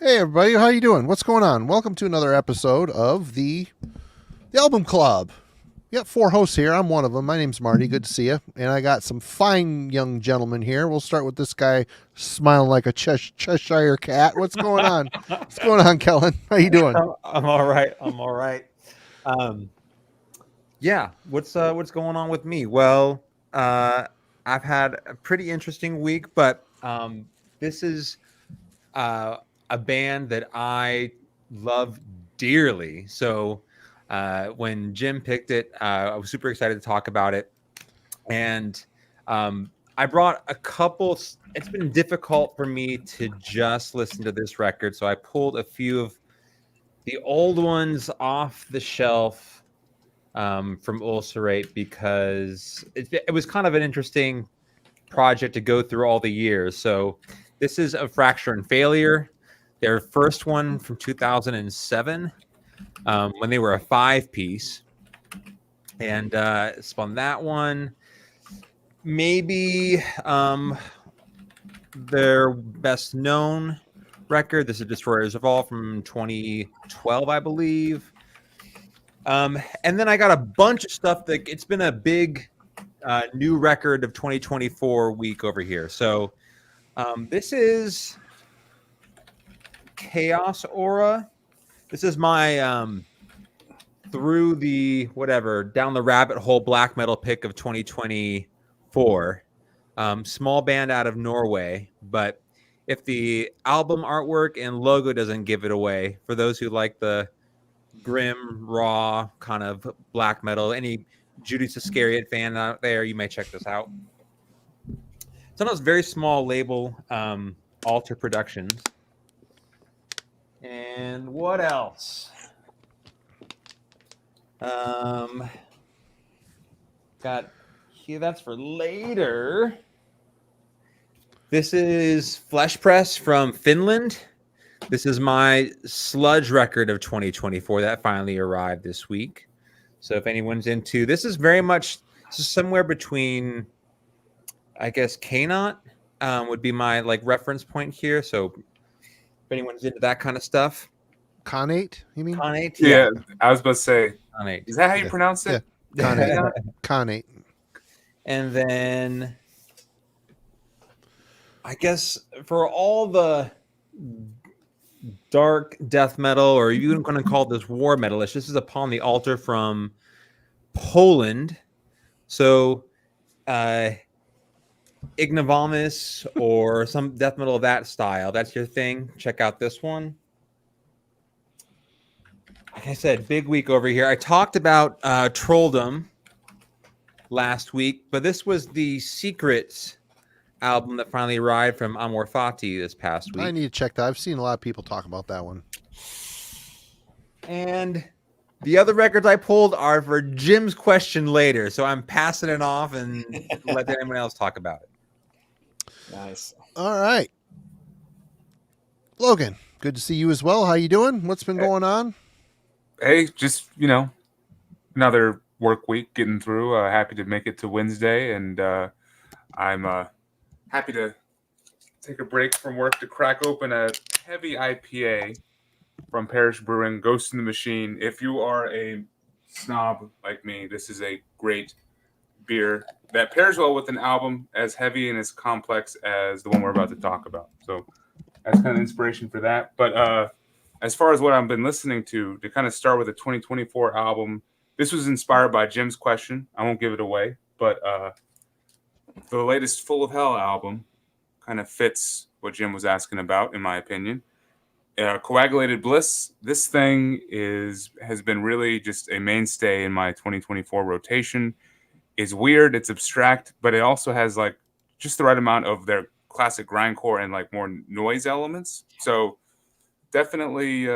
Hey everybody, how you doing? What's going on? Welcome to another episode of the Album Club. We got four hosts here. I'm one of them. My name's Marty. Good to see you. And I got some fine young gentlemen here. We'll start with this guy smiling like a Cheshire cat. What's going on? What's going on, Kellen? How you doing? I'm all right. I'm all right. Um, yeah. What's going on with me? Well, I've had a pretty interesting week, but this is uh, a band that I love dearly. So when Jim picked it, I was super excited to talk about it, and I brought a couple. It's been difficult for me to just listen to this record, so I pulled a few of the old ones off the shelf from Ulcerate because it was kind of an interesting project to go through all the years. So this is A Fracture and Failure, their first one from 2007 when they were a 5-piece. And spun that one. Maybe their best known record. This is Destroyers of All from 2012, I believe. And then I got a bunch of stuff that it's been a big new record of 2024 week over here. So this is Chaos Aura. This is my through the whatever down the rabbit hole black metal pick of 2024. Small band out of Norway, but if the album artwork and logo doesn't give it away, for those who like the grim, raw kind of black metal, any Judas Iscariot fan out there, you may check this out. It's on a very small label, Alter Productions. And what else? Got here. That's for later. This is Flesh Press from Finland. This is my sludge record of 2024 that finally arrived this week. So if anyone's into this, is very much somewhere between, I guess, Kanot would be my reference point here. So if anyone's into that kind of stuff, Conate, you mean? Conate, yeah. I was about to say, Conate. Is that how you pronounce it? Yeah. Conate. Conate. And then I guess for all the dark death metal, or you're going to call this war metalish, this is Upon the Altar from Poland. So Ignovamus or some death metal of that style, that's your thing, check out this one. Like I said, big week over here. I talked about Trolldom last week, but this was the Secrets album that finally arrived from Amor Fati this past week. I need to check that. I've seen a lot of people talk about that one. And the other records I pulled are for Jim's question later, so I'm passing it off and let anyone else talk about it. Nice. All right. Logan, good to see you as well. How you doing? What's been going on? Hey, just, another work week getting through. Happy to make it to Wednesday, and I'm happy to take a break from work to crack open a heavy IPA from Parish Brewing, Ghost in the Machine. If you are a snob like me, this is a great beer that pairs well with an album as heavy and as complex as the one we're about to talk about. So that's kind of inspiration for that. But as far as what I've been listening to kind of start with a 2024 album, this was inspired by Jim's question. I won't give it away, but the latest Full of Hell album kind of fits what Jim was asking about, in my opinion. Coagulated Bliss, this thing has been really just a mainstay in my 2024 rotation. It's weird, it's abstract, but it also has just the right amount of their classic grindcore and more noise elements. So definitely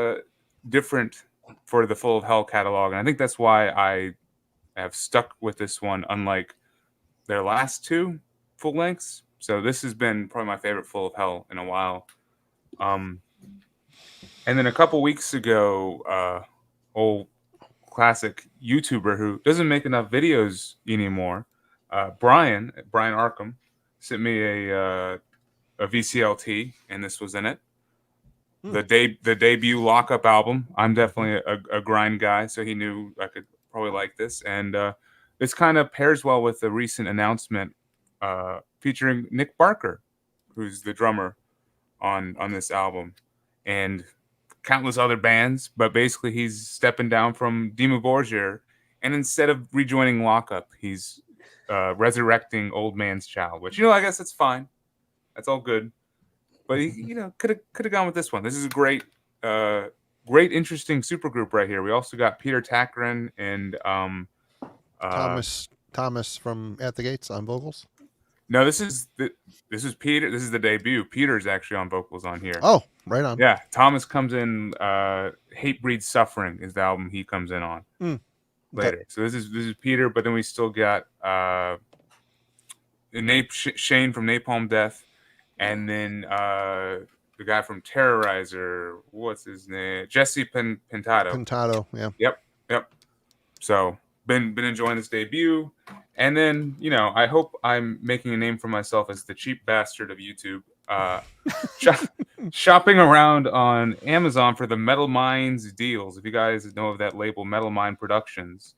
different for the Full of Hell catalog, and I think that's why I have stuck with this one, unlike their last two full lengths. So this has been probably my favorite Full of Hell in a while. And then a couple weeks ago, old classic YouTuber who doesn't make enough videos anymore, Brian Arkham, sent me a VCLT, and this was in it. the debut Lockup album. I'm definitely a grind guy, so he knew I could probably like this, and this kind of pairs well with the recent announcement featuring Nick Barker, who's the drummer on this album, and countless other bands. But basically, he's stepping down from Dimmu Borgir, and instead of rejoining Lockup, he's resurrecting Old Man's Child, which I guess that's fine. That's all good. But he, could have gone with this one. This is a great, interesting supergroup right here. We also got Peter Takren and Thomas from At the Gates on vocals. No, this is Peter. This is the debut. Peter's actually on vocals on here. Oh, right on. Yeah, Thomas comes in. Hate Breeds Suffering is the album he comes in on later. Okay. So this is Peter, but then we still got Shane from Napalm Death. And then the guy from Terrorizer, what's his name? Jesse Pintado. Pintado, yeah. Yep. So been enjoying this debut. And then, I hope I'm making a name for myself as the cheap bastard of YouTube. Shopping around on Amazon for the Metal Minds deals. If you guys know of that label, Metal Mind Productions,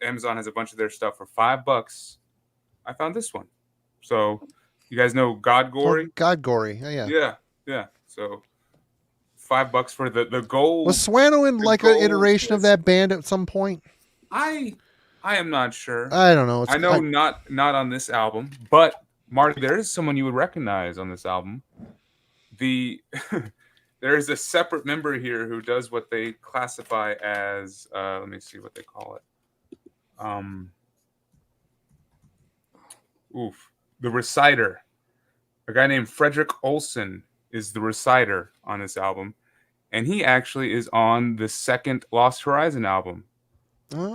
Amazon has a bunch of their stuff for $5. I found this one. So you guys know God Gory? God Gory, yeah. Yeah. So $5 for the gold. Was Swano in like an iteration of that band at some point? I am not sure. I don't know. I know not on this album, but Marty, there is someone you would recognize on this album. There is a separate member here who does what they classify as let me see what they call it. The reciter. A guy named Frederick Olson is the reciter on this album, and he actually is on the second Lost Horizon album.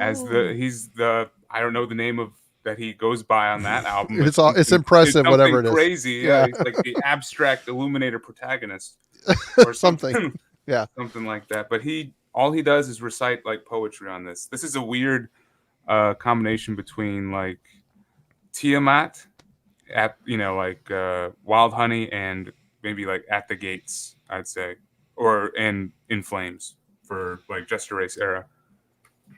As he's the I don't know the name of that he goes by on that album. It's impressive, whatever it is. Crazy, yeah. He's like the abstract Illuminator protagonist, or something. Yeah, something like that. But all he does is recite like poetry on this. This is a weird combination between like Tiamat, Wild Honey, and maybe like At the Gates, I'd say, and In Flames for like Just a Race era.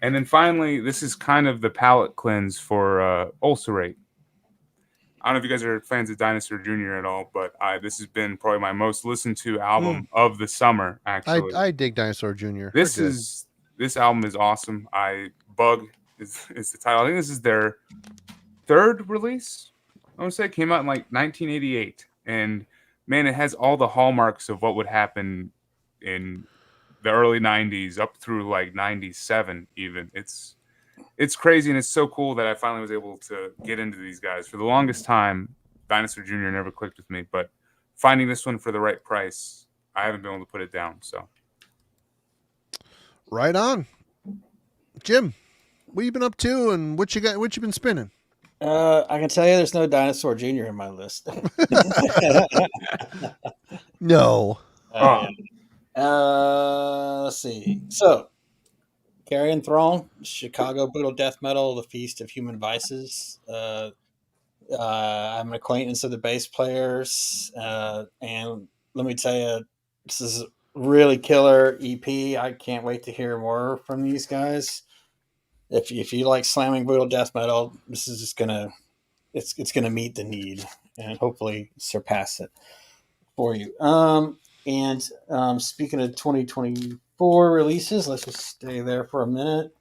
And then finally, this is kind of the palate cleanse for Ulcerate. I don't know if you guys are fans of Dinosaur Jr. at all, but this has been probably my most listened to album of the summer, actually. I dig Dinosaur Jr. This album is awesome. Bug is the title. I think this is their third release. I would say it came out in like 1988. And man, it has all the hallmarks of what would happen in the early 90s up through like 97 even. It's crazy, and it's so cool that I finally was able to get into these guys. For the longest time, Dinosaur Jr. never clicked with me, but finding this one for the right price, I haven't been able to put it down. So right on. Jim, what you been up to, and what you been spinning? I can tell you there's no Dinosaur Jr. in my list. No. Let's see. So, Carrion Throne, Chicago brutal death metal, The Feast of Human Vices. I'm an acquaintance of the bass players, and let me tell you, this is really killer EP. I can't wait to hear more from these guys. If you like slamming brutal death metal, this is just it's gonna meet the need and hopefully surpass it for you. And speaking of 2024 releases, let's just stay there for a minute.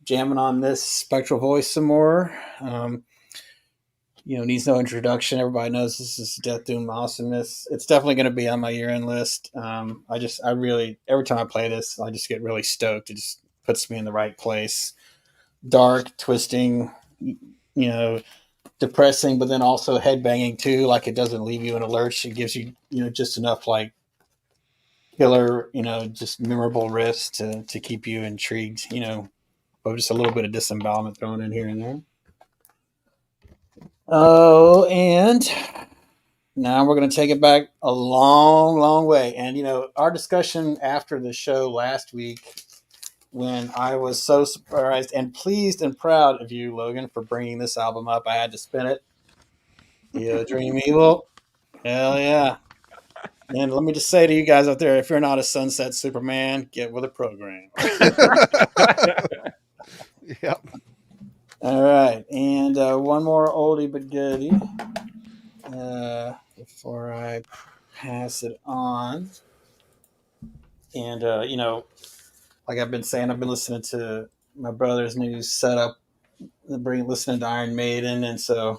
Jamming on this Spectral Voice some more. Needs no introduction. Everybody knows this is Death Doom Awesomeness. It's definitely going to be on my year-end list. I really, every time I play this, I just get really stoked. It just puts me in the right place. Dark, twisting, depressing, but then also headbanging too. Like, it doesn't leave you in a lurch. It gives you, just enough like killer, just memorable riffs to keep you intrigued, but just a little bit of disembowelment thrown in here and there. Oh, and now we're going to take it back a long, long way. And, our discussion after the show last week, when I was so surprised and pleased and proud of you, Logan, for bringing this album up. I had to spin it. Dream Evil. Hell yeah. And let me just say to you guys out there, if you're not a Sunset Superman, get with a program. Yep. All right, and one more oldie but goodie before I pass it on. And like I've been saying, I've been listening to my brother's new setup, listening to Iron Maiden, and so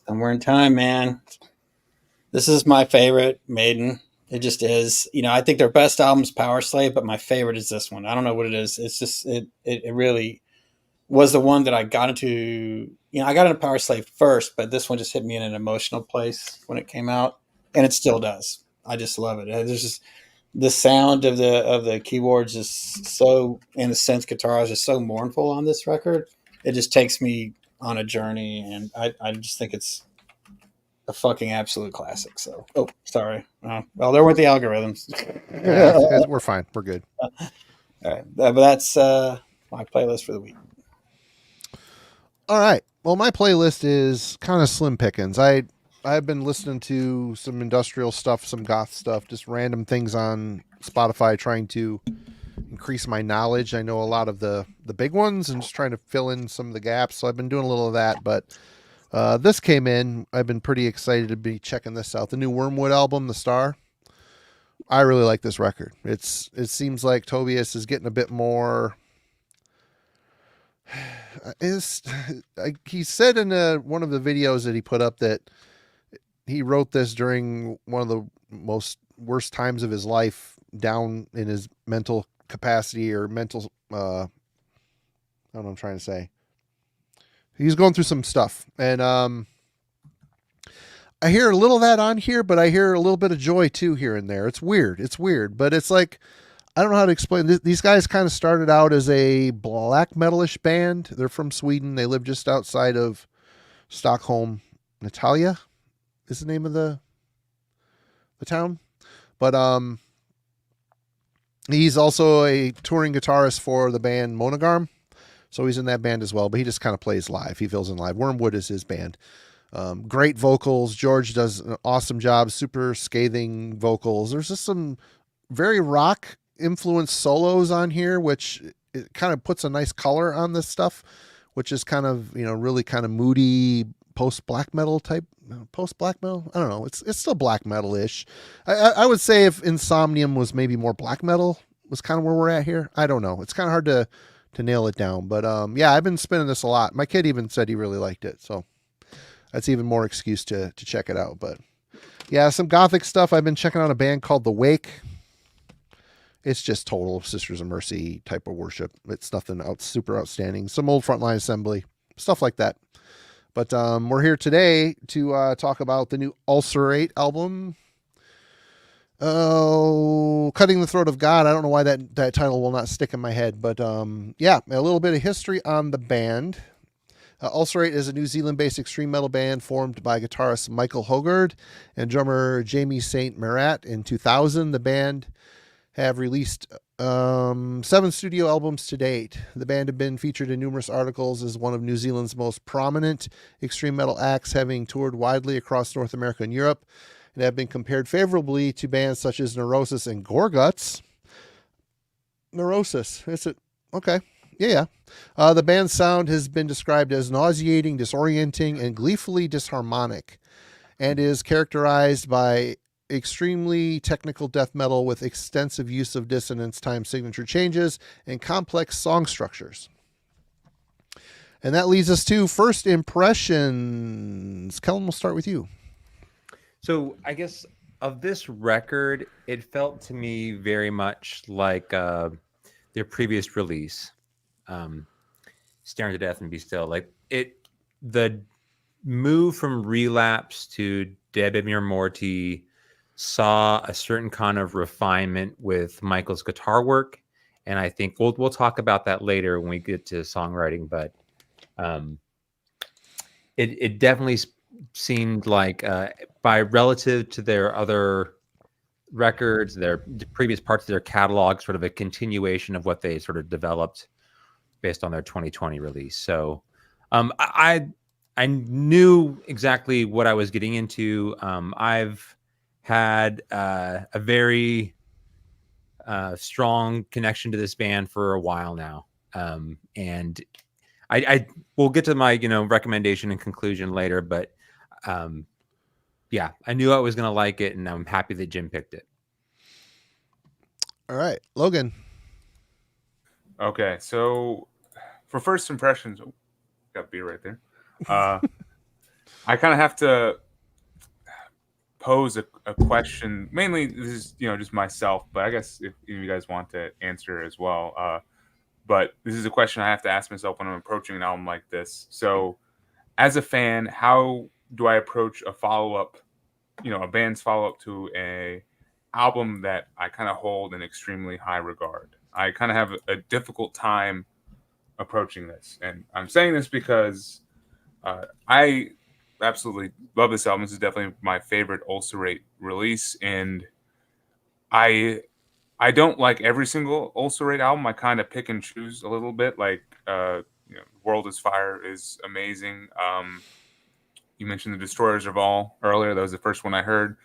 somewhere in time, man, this is my favorite Maiden. It just is. I think their best album's Power Slave, but my favorite is this one. I don't know what it is. It's just it really was the one that I got into. I got into Power Slave first, but this one just hit me in an emotional place when it came out, and it still does. I just love it. There's just the sound of the keyboards is so, and the synth guitar is just so mournful on this record. It just takes me on a journey, and I just think it's a fucking absolute classic. So, sorry. Well, there weren't the algorithms. Yeah, we're fine. We're good. All right, but that's my playlist for the week. All right. Well, my playlist is kind of slim pickings. I've been listening to some industrial stuff, some goth stuff, just random things on Spotify, trying to increase my knowledge. I know a lot of the big ones and just trying to fill in some of the gaps. So I've been doing a little of that, but this came in. I've been pretty excited to be checking this out. The new Wormwood album, The Star. I really like this record. It seems like Tobias is getting a bit more. He said in one of the videos that he put up that he wrote this during one of the worst times of his life, down in his mental capacity or mental. I don't know what I'm trying to say. He's going through some stuff, and I hear a little of that on here, but I hear a little bit of joy too here and there. It's weird, but it's like, I don't know how to explain this. These guys kind of started out as a black metalish band. They're from Sweden. They live just outside of Stockholm. Natalia is the name of the town. But he's also a touring guitarist for the band Monogarm. So he's in that band as well, but he just kind of plays live. He fills in live. Wormwood is his band. Great vocals. George does an awesome job. Super scathing vocals. There's just some very rock influenced solos on here, which it kind of puts a nice color on this stuff, which is kind of, really kind of moody post black metal type. Post black metal. I don't know. It's still black metal ish. I would say if Insomnium was maybe more black metal was kind of where we're at here. I don't know. It's kind of hard to nail it down, but yeah, I've been spinning this a lot. My kid even said he really liked it, so that's even more excuse to check it out. But yeah, some gothic stuff. I've been checking out a band called The Wake. It's just total Sisters of Mercy type of worship. It's nothing super outstanding. Some old Frontline Assembly, stuff like that. But we're here today to talk about the new Ulcerate album. Oh, Cutting the Throat of God. I don't know why that title will not stick in my head. But yeah, a little bit of history on the band. Ulcerate is a New Zealand-based extreme metal band formed by guitarist Michael Hogard and drummer Jamie St. Marat in 2000. The band have released 7 studio albums to date. The band have been featured in numerous articles as one of New Zealand's most prominent extreme metal acts, having toured widely across North America and Europe, and have been compared favorably to bands such as Neurosis and Gorguts. Neurosis, is it? Okay. Yeah. The band's sound has been described as nauseating, disorienting, and gleefully disharmonic, and is characterized by extremely technical death metal with extensive use of dissonance, time signature changes, and complex song structures. And that leads us to first impressions. Kellen, we'll start with you. So I guess of this record, it felt to me very much like their previous release, Staring to Death and Be Still. Like the move from Relapse to Debemir Morty saw a certain kind of refinement with Michael's guitar work, and I think we'll talk about that later when we get to songwriting. But it definitely seemed like by relative to their other records, their previous parts of their catalog, sort of a continuation of what they sort of developed based on their 2020 release. So I I knew exactly what I was getting into. I've had a very strong connection to this band for a while now, and I will get to my recommendation and conclusion later, but yeah, I knew I was gonna like it, and I'm happy that Jim picked it. All right, Logan. Okay, so for first impressions, got beer right there. I kind of have to pose a question. Mainly, this is just myself, but I guess if you guys want to answer as well. But this is a question I have to ask myself when I'm approaching an album like this. So, as a fan, how do I approach a follow up? A band's follow up to a album that I kind of hold in extremely high regard. I kind of have a difficult time approaching this, and I'm saying this because I absolutely love this album. This is definitely my favorite Ulcerate release, and I don't like every single Ulcerate album. I kind of pick and choose a little bit. Like, World is Fire is amazing. You mentioned the Destroyers of All earlier. That was the first one I heard.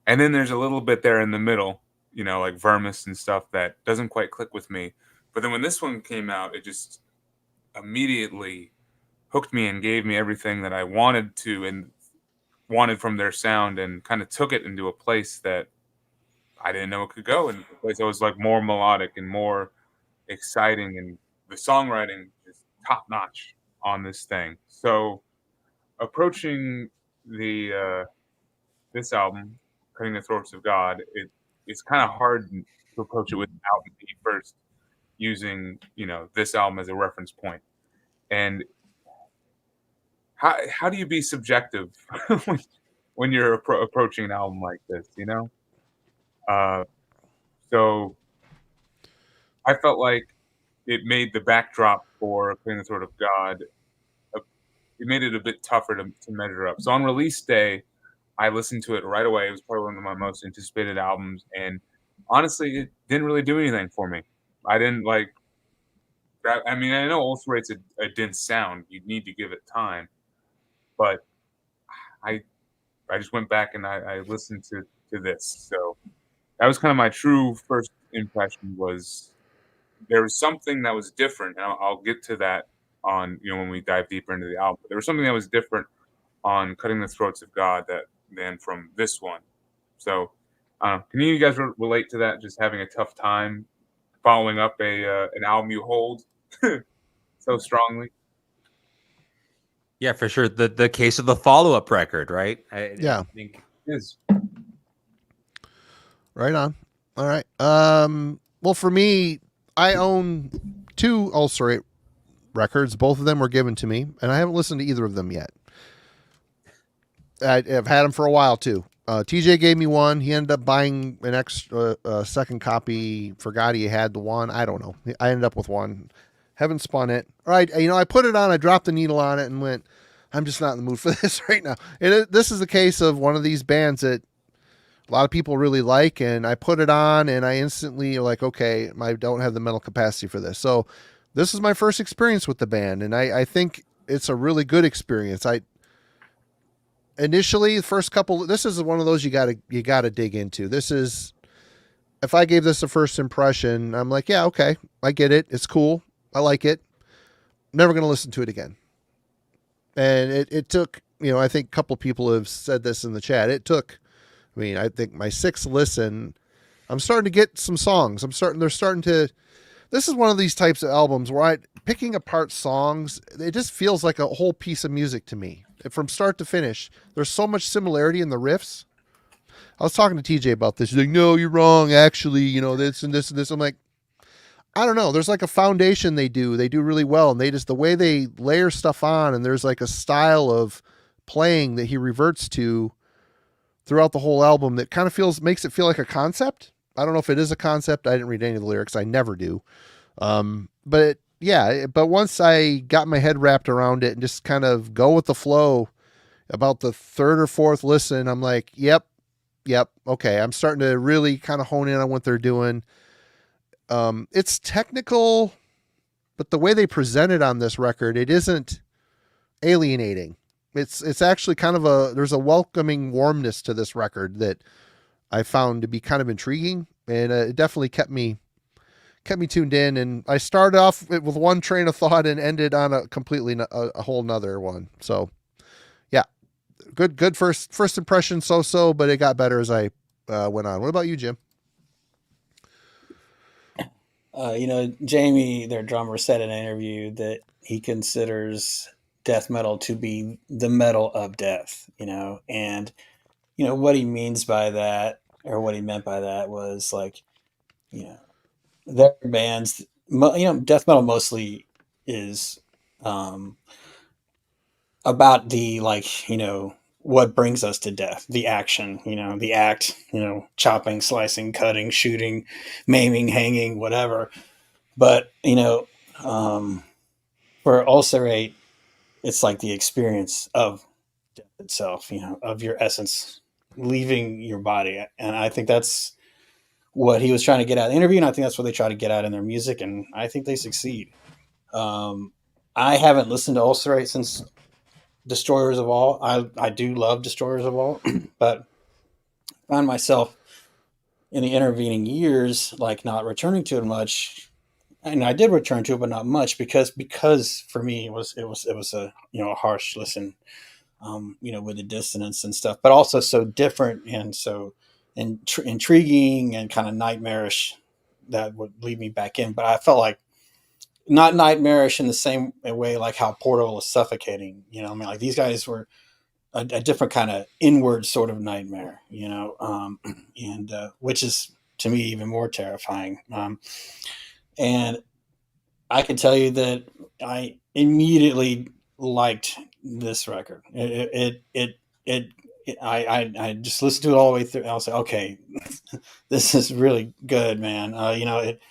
And then there's a little bit there in the middle, like Vermis and stuff that doesn't quite click with me. But then when this one came out, it just immediately hooked me and gave me everything that I wanted to and wanted from their sound, and kind of took it into a place that I didn't know it could go, and a place that was like more melodic and more exciting, and the songwriting is top notch on this thing. So approaching the this album, Cutting the Throats of God, it's kind of hard to approach it without me first using this album as a reference point. And how do you be subjective when you're approaching an album like this? So I felt like it made the backdrop for Cutting the Throat of God. It made it a bit tougher to measure up. So on release day, I listened to it right away. It was probably one of my most anticipated albums, and honestly, it didn't really do anything for me. I didn't like. I mean, I know Ulcerate's a dense sound. You need to give it time, but I just went back and I listened to this. So that was kind of my true first impression. Was there was something that was different, and I'll get to that on when we dive deeper into the album. But there was something that was different on Cutting the Throats of God than from this one. So, can you guys relate to that? Just having a tough time following up an album you hold so strongly. Yeah, for sure. The case of the follow up record, right? I think it is. Right on. All right. Well, for me, I own 2 Ulcerate records. Both of them were given to me, and I haven't listened to either of them yet. I've had them for a while too. TJ gave me one. He ended up buying an extra second copy. Forgot he had the one. I don't know. I ended up with one. Haven't spun it. All right. I put it on. I dropped the needle on it and went, I'm just not in the mood for this right now. And this is the case of one of these bands that a lot of people really like, and I put it on and I instantly like, okay, I don't have the mental capacity for this. So this is my first experience with the band, and I think it's a really good experience. Initially, the first couple, this is one of those you gotta dig into. This is, if I gave this a first impression, I'm like, yeah, okay, I get it. It's cool. I like it. I'm never gonna listen to it again. And it took, I think a couple people have said this in the chat. It took, I think my 6th listen, I'm starting to get some songs. They're starting to, this is one of these types of albums where picking apart songs, it just feels like a whole piece of music to me. From start to finish, there's so much similarity in the riffs. I was talking to TJ about this. He's like, no, you're wrong. Actually, this and this and this. I'm like, I don't know. There's like a foundation they do really well. And the way they layer stuff on, and there's like a style of playing that he reverts to throughout the whole album that kind of makes it feel like a concept. I don't know if it is a concept. I didn't read any of the lyrics. I never do. But once I got my head wrapped around it and just kind of go with the flow, about the 3rd or 4th listen, I'm like, yep. Okay. I'm starting to really kind of hone in on what they're doing. It's technical, but the way they present it on this record, it isn't alienating. It's actually kind of there's a welcoming warmness to this record that I found to be kind of intriguing, and it definitely kept me tuned in. And I started off with one train of thought and ended on a whole nother one. So yeah, good first impression, so, but it got better as I went on. What about you, Jim? Jamie, their drummer, said in an interview that he considers death metal to be the metal of death, and what he means by that, or what he meant by that, was like, their bands, death metal mostly is about the, like, what brings us to death, the action, the act, chopping, slicing, cutting, shooting, maiming, hanging, whatever. But for Ulcerate, it's like the experience of death itself, of your essence leaving your body. And I think that's what he was trying to get out in the interview, and I think that's what they try to get out in their music, and I think they succeed. I haven't listened to Ulcerate since Destroyers of All. I do love Destroyers of All, but I found myself in the intervening years like not returning to it much. And I did return to it, but not much, because for me it was a a harsh listen, with the dissonance and stuff, but also so different and so intriguing and kind of nightmarish that would lead me back in. But I felt like not nightmarish in the same way like how Portal was suffocating. Like these guys were a different kind of inward sort of nightmare, and which is to me even more terrifying. And I can tell you that I immediately liked this record. I just listened to it all the way through. I was like, okay, this is really good, man. It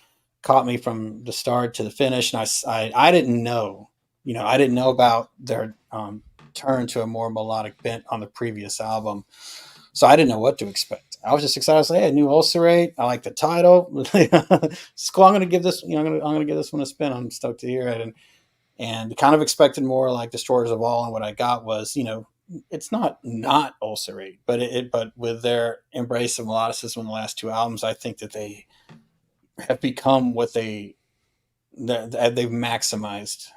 caught me from the start to the finish. And I didn't know, I didn't know about their turn to a more melodic bent on the previous album. So I didn't know what to expect. I was just excited. I was like, hey, new Ulcerate. I like the title. So I'm going to give this, I'm going to give this one a spin. I'm stoked to hear it. And kind of expected more like Destroyers of All. And what I got was, it's not Ulcerate, but with their embrace of melodicism in the last two albums, I think that they have become what they've maximized,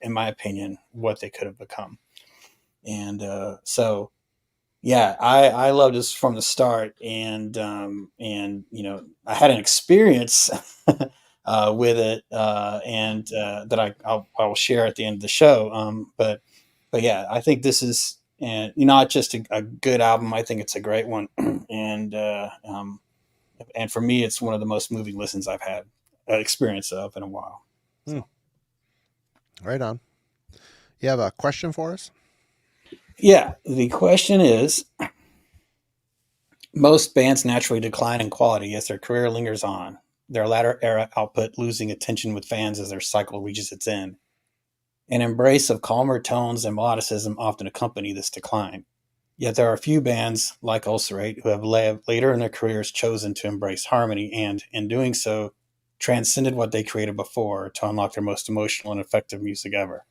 in my opinion, what they could have become. And so, yeah, I loved this from the start, and I had an experience with it, and that I will share at the end of the show. But yeah, I think this is not just a good album. I think it's a great one, and for me, it's one of the most moving listens I've had experience of in a while. So. Right on. You have a question for us? Yeah, the question is, most bands naturally decline in quality as their career lingers on, their latter era output losing attention with fans as their cycle reaches its end. An embrace of calmer tones and melodicism often accompany this decline. Yet there are a few bands, like Ulcerate, who have later in their careers chosen to embrace harmony and, in doing so, transcended what they created before to unlock their most emotional and effective music ever.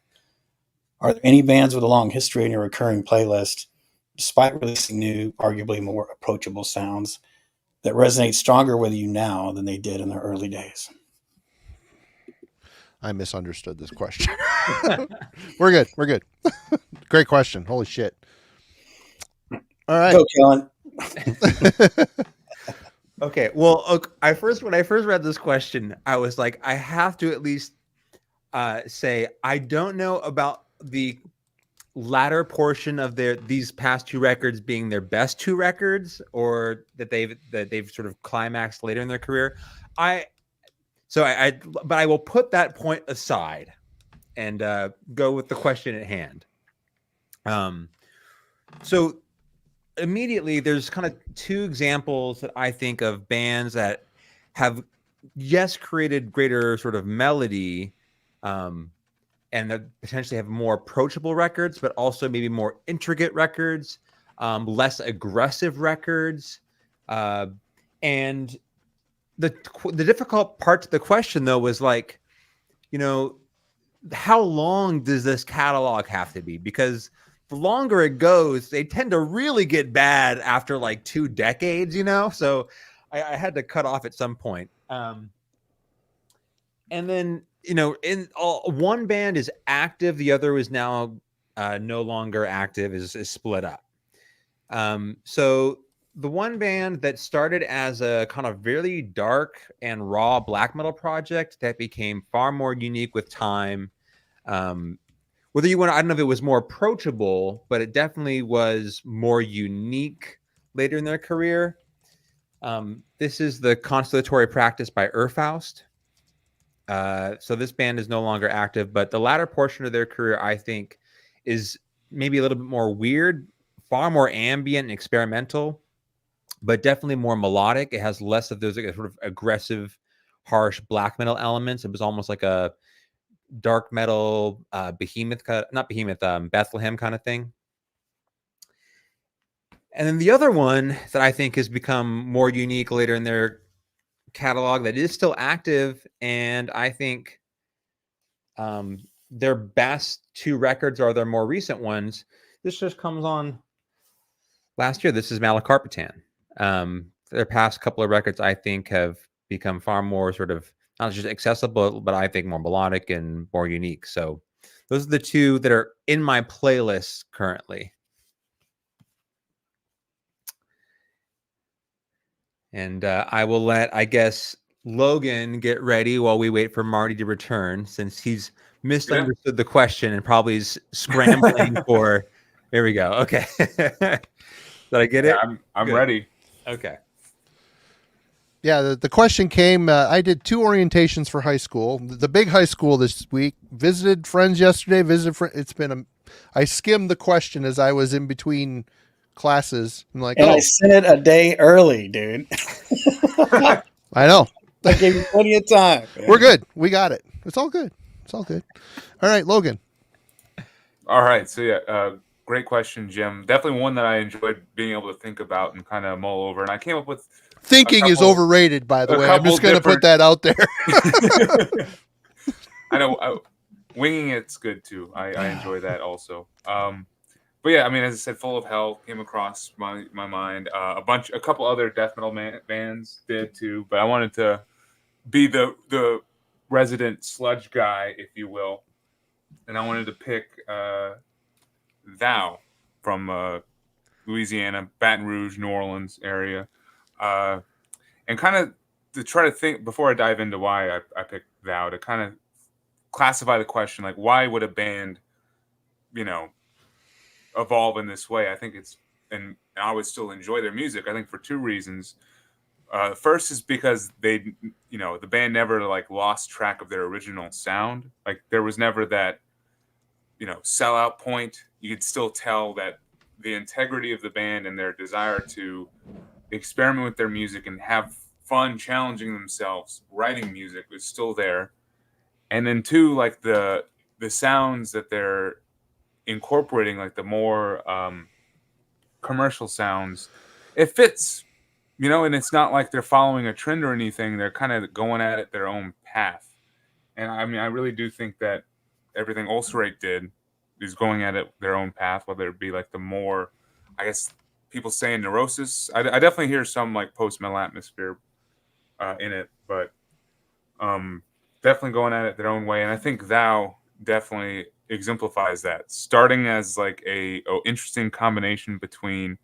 Are there any bands with a long history in your recurring playlist, despite releasing new, arguably more approachable sounds, that resonate stronger with you now than they did in their early days? I misunderstood this question. We're good. Great question. Holy shit. All right. Go, Kellen. Okay. Well, when I first read this question, I was like, I have to at least say I don't know about the latter portion of these past two records being their best two records, or that they've sort of climaxed later in their career. But I will put that point aside and go with the question at hand. So immediately there's kind of two examples that I think of bands that have created greater sort of melody, and that potentially have more approachable records, but also maybe more intricate records, less aggressive records. And the difficult part to the question, though, was like, how long does this catalog have to be? Because the longer it goes, they tend to really get bad after like 2 decades, you know? So I had to cut off at some point. And then, you know, one band is active, the other is now no longer active, is split up. So the one band that started as a kind of really dark and raw black metal project that became far more unique with time. Whether you want to, I don't know if it was more approachable, but it definitely was more unique later in their career. This is the Constellatory Practice by Eihwaz. So this band is no longer active, but the latter portion of their career, I think, is maybe a little bit more weird, far more ambient and experimental, but definitely more melodic. It has less of those sort of aggressive, harsh black metal elements. It was almost like a dark metal Bethlehem kind of thing. And then the other one that I think has become more unique later in their catalog that is still active, and I think their best 2 records are their more recent ones. This just comes on last year. This is Malacarpitan. Their past couple of records, I think, have become far more sort of not just accessible, but I think more melodic and more unique. So those are the 2 that are in my playlist currently. And I will let, I guess, Logan get ready while we wait for Marty to return, since he's misunderstood the question and probably is scrambling for. There we go. Okay. Did I get it? I'm ready. Okay. Yeah, the question came. I did 2 orientations for high school. The big high school this week. Visited friends yesterday. It's been I skimmed the question as I was in between classes. I'm like, I sent it a day early, dude. I know. I gave you plenty of time. Man. We're good. We got it. It's all good. It's all good. All right, Logan. All right. So yeah, great question, Jim. Definitely one that I enjoyed being able to think about and kind of mull over. And I came up with thinking is overrated, by the way. I'm just going to put that out there. I know winging it's good too. I enjoy that also. But yeah, I mean, as I said, Full of Hell came across my mind. A couple other death metal bands did too. But I wanted to be the resident sludge guy, if you will, and I wanted to pick Thou from Louisiana, Baton Rouge, New Orleans area. And kind of to try to think, before I dive into why I picked Thou, to kind of classify the question, like, why would a band, evolve in this way? I think and I would still enjoy their music. I think for 2 reasons. First is because the band never like lost track of their original sound. Like there was never that, sellout point. You could still tell that the integrity of the band and their desire to experiment with their music and have fun challenging themselves writing music was still there. And then 2, like the sounds that they're incorporating, like the more commercial sounds, it fits, and it's not like they're following a trend or anything. They're kind of going at it their own path. And I mean, I really do think that everything Ulcerate did is going at it their own path, whether it be like the more, I guess people saying neurosis. I definitely hear some like post-metal atmosphere in it, but definitely going at it their own way. And I think Thou definitely exemplifies that, starting as like a interesting combination between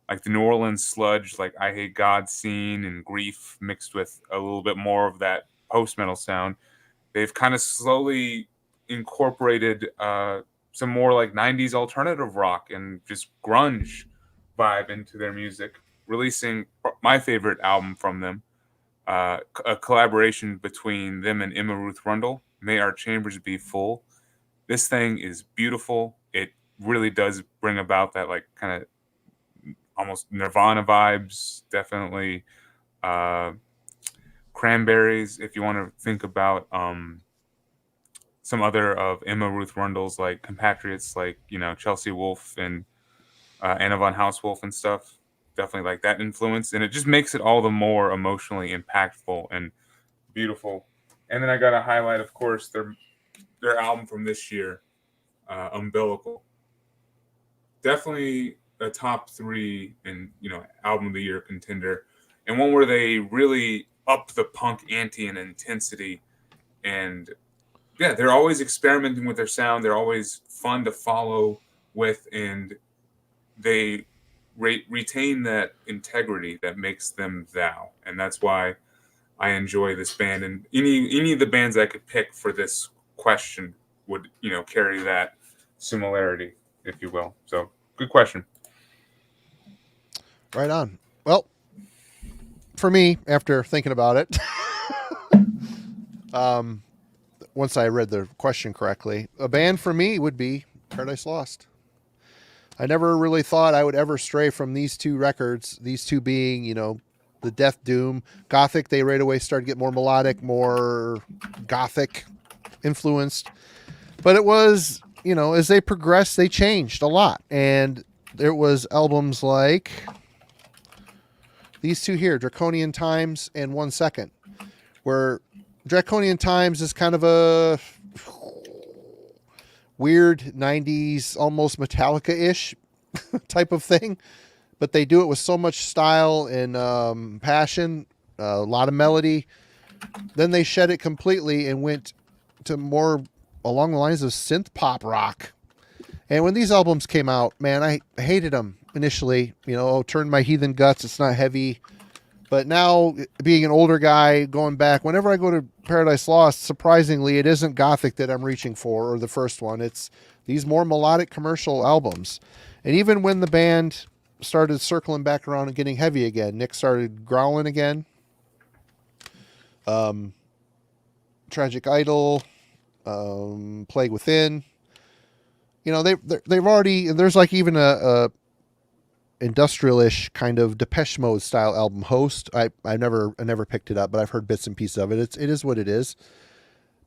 like the New Orleans sludge, like I Hate God scene and grief mixed with a little bit more of that post-metal sound. They've kind of slowly incorporated some more like 90s alternative rock and just grunge vibe into their music, releasing my favorite album from them, a collaboration between them and Emma Ruth Rundle, May Our Chambers Be Full. This thing is beautiful. It really does bring about that like kind of almost Nirvana vibes, definitely. Cranberries, if you want to think about some other of Emma Ruth Rundle's like compatriots, like Chelsea Wolfe and Anna von Hauswolf and stuff. Definitely like that influence, and it just makes it all the more emotionally impactful and beautiful. And then I got to highlight, of course, their album from this year, Umbilical. definitely a top 3 and album of the year contender, and one where they really up the punk ante and intensity. And yeah, they're always experimenting with their sound. They're always fun to follow with, and they retain that integrity that makes them thou. And that's why I enjoy this band. And any of the bands I could pick for this question would carry that similarity, if you will. So good question. Right on. Well, for me, after thinking about it, once I read the question correctly, a band for me would be Paradise Lost. I never really thought I would ever stray from these 2 records, these 2 being, the Death Doom. Gothic, they right away started to get more melodic, more Gothic influenced. But it was, as they progressed, they changed a lot. And there was albums like these 2 here, Draconian Times and 1 Second, where Draconian Times is kind of a weird 90s, almost Metallica-ish type of thing. But they do it with so much style and passion, a lot of melody. Then they shed it completely and went to more along the lines of synth pop rock. And when these albums came out, man, I hated them initially. Turn My Heathen Guts, it's not heavy. But now, being an older guy, going back, whenever I go to Paradise Lost, surprisingly, it isn't Gothic that I'm reaching for, or the first one. It's these more melodic commercial albums. And even when the band started circling back around and getting heavy again, Nick started growling again. Tragic Idol, Plague Within. They've already, there's like even a industrial-ish kind of Depeche Mode style album, Host. I never picked it up, but I've heard bits and pieces of it. It is what it is.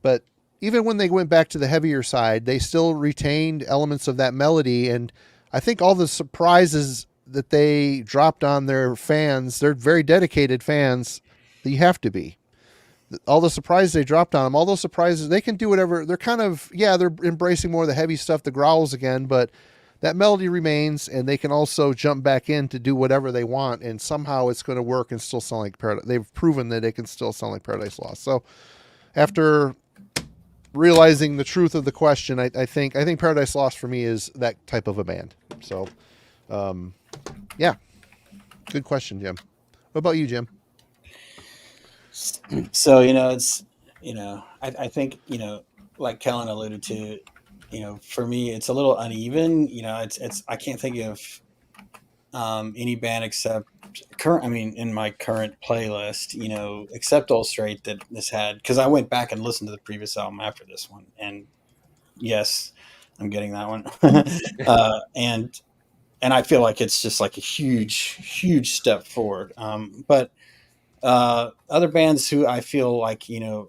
But even when they went back to the heavier side, they still retained elements of that melody. And I think all the surprises that they dropped on their fans, they're very dedicated fans, that you have to be. All the surprises they dropped on them, all those surprises, they can do whatever. They're kind of, they're embracing more of the heavy stuff, the growls again, but that melody remains, and they can also jump back in to do whatever they want, and somehow it's going to work and still sound like Paradise. They've proven that it can still sound like Paradise Lost. So after realizing the truth of the question, I think Paradise Lost for me is that type of a band. So, yeah, good question, Jim. What about you, Jim? So, it's, I think, like Kellen alluded to, for me, it's a little uneven. It's I can't think of any band except in my current playlist, except Ulcerate that this had, because I went back and listened to the previous album after this one, and yes, I'm getting that one. And I feel like it's just like a huge step forward. But other bands who I feel like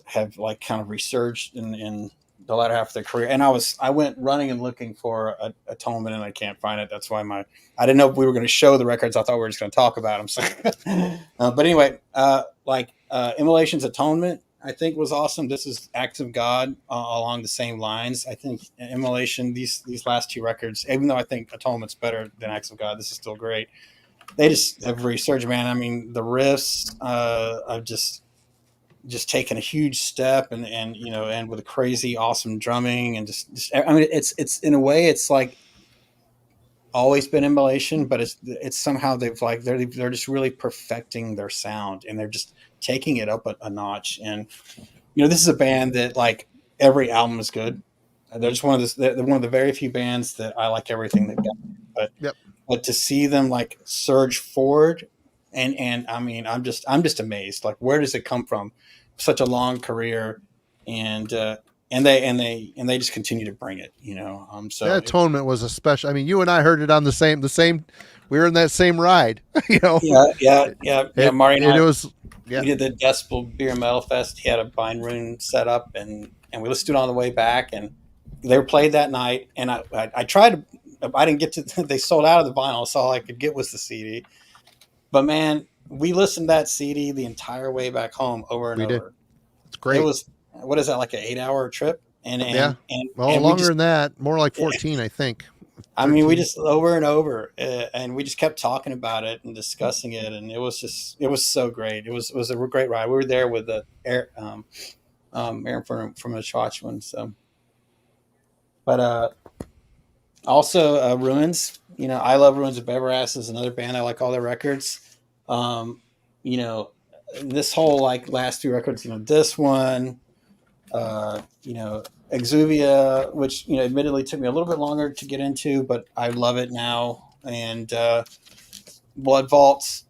have like kind of resurged in the latter half of their career, and I went running and looking for Atonement, and I can't find it. That's why I didn't know if we were going to show the records. I thought we were just going to talk about them. So, but anyway, Immolation's Atonement, I think, was awesome. This is Acts of God along the same lines. I think Immolation, these last 2 records, even though I think Atonement's better than Acts of God, this is still great. They just have resurged, man. I mean, the riffs, I've just taken a huge step, and with a crazy, awesome drumming, and just it's in a way, it's like always been Immolation, but it's somehow they're just really perfecting their sound, and they're just taking it up a notch. And this is a band that like every album is good. They're just one of the very few bands that I like everything they've got. But to see them like surge forward, and I mean, I'm just amazed. Like, where does it come from? Such a long career, and they just continue to bring it. So that Atonement was a special. I mean, you and I heard it on the same. We were in that same ride. Yeah. Marty and I, it was. Yeah. We did the Decibel Beer Metal Fest. He had a Bind Rune set up, and we listened to it on the way back, and they were played that night. And I tried to. I didn't get to. They sold out of the vinyl, so all I could get was the CD. But man, we listened to that CD the entire way back home over and over. It's great. It was, what is that, like an 8-hour trip? And longer than that, more like 14, I think. I mean, we 13. just over and over, and we just kept talking about it and discussing it, and it was so great. It was a great ride. We were there with the Aaron from the Shawshman. So, but also Ruins. I love Ruins of Beverras is another band. I like all their records. Um, you know, this whole like last two records. This one. Exuvia, which admittedly took me a little bit longer to get into, but I love it now. And Blood Vaults,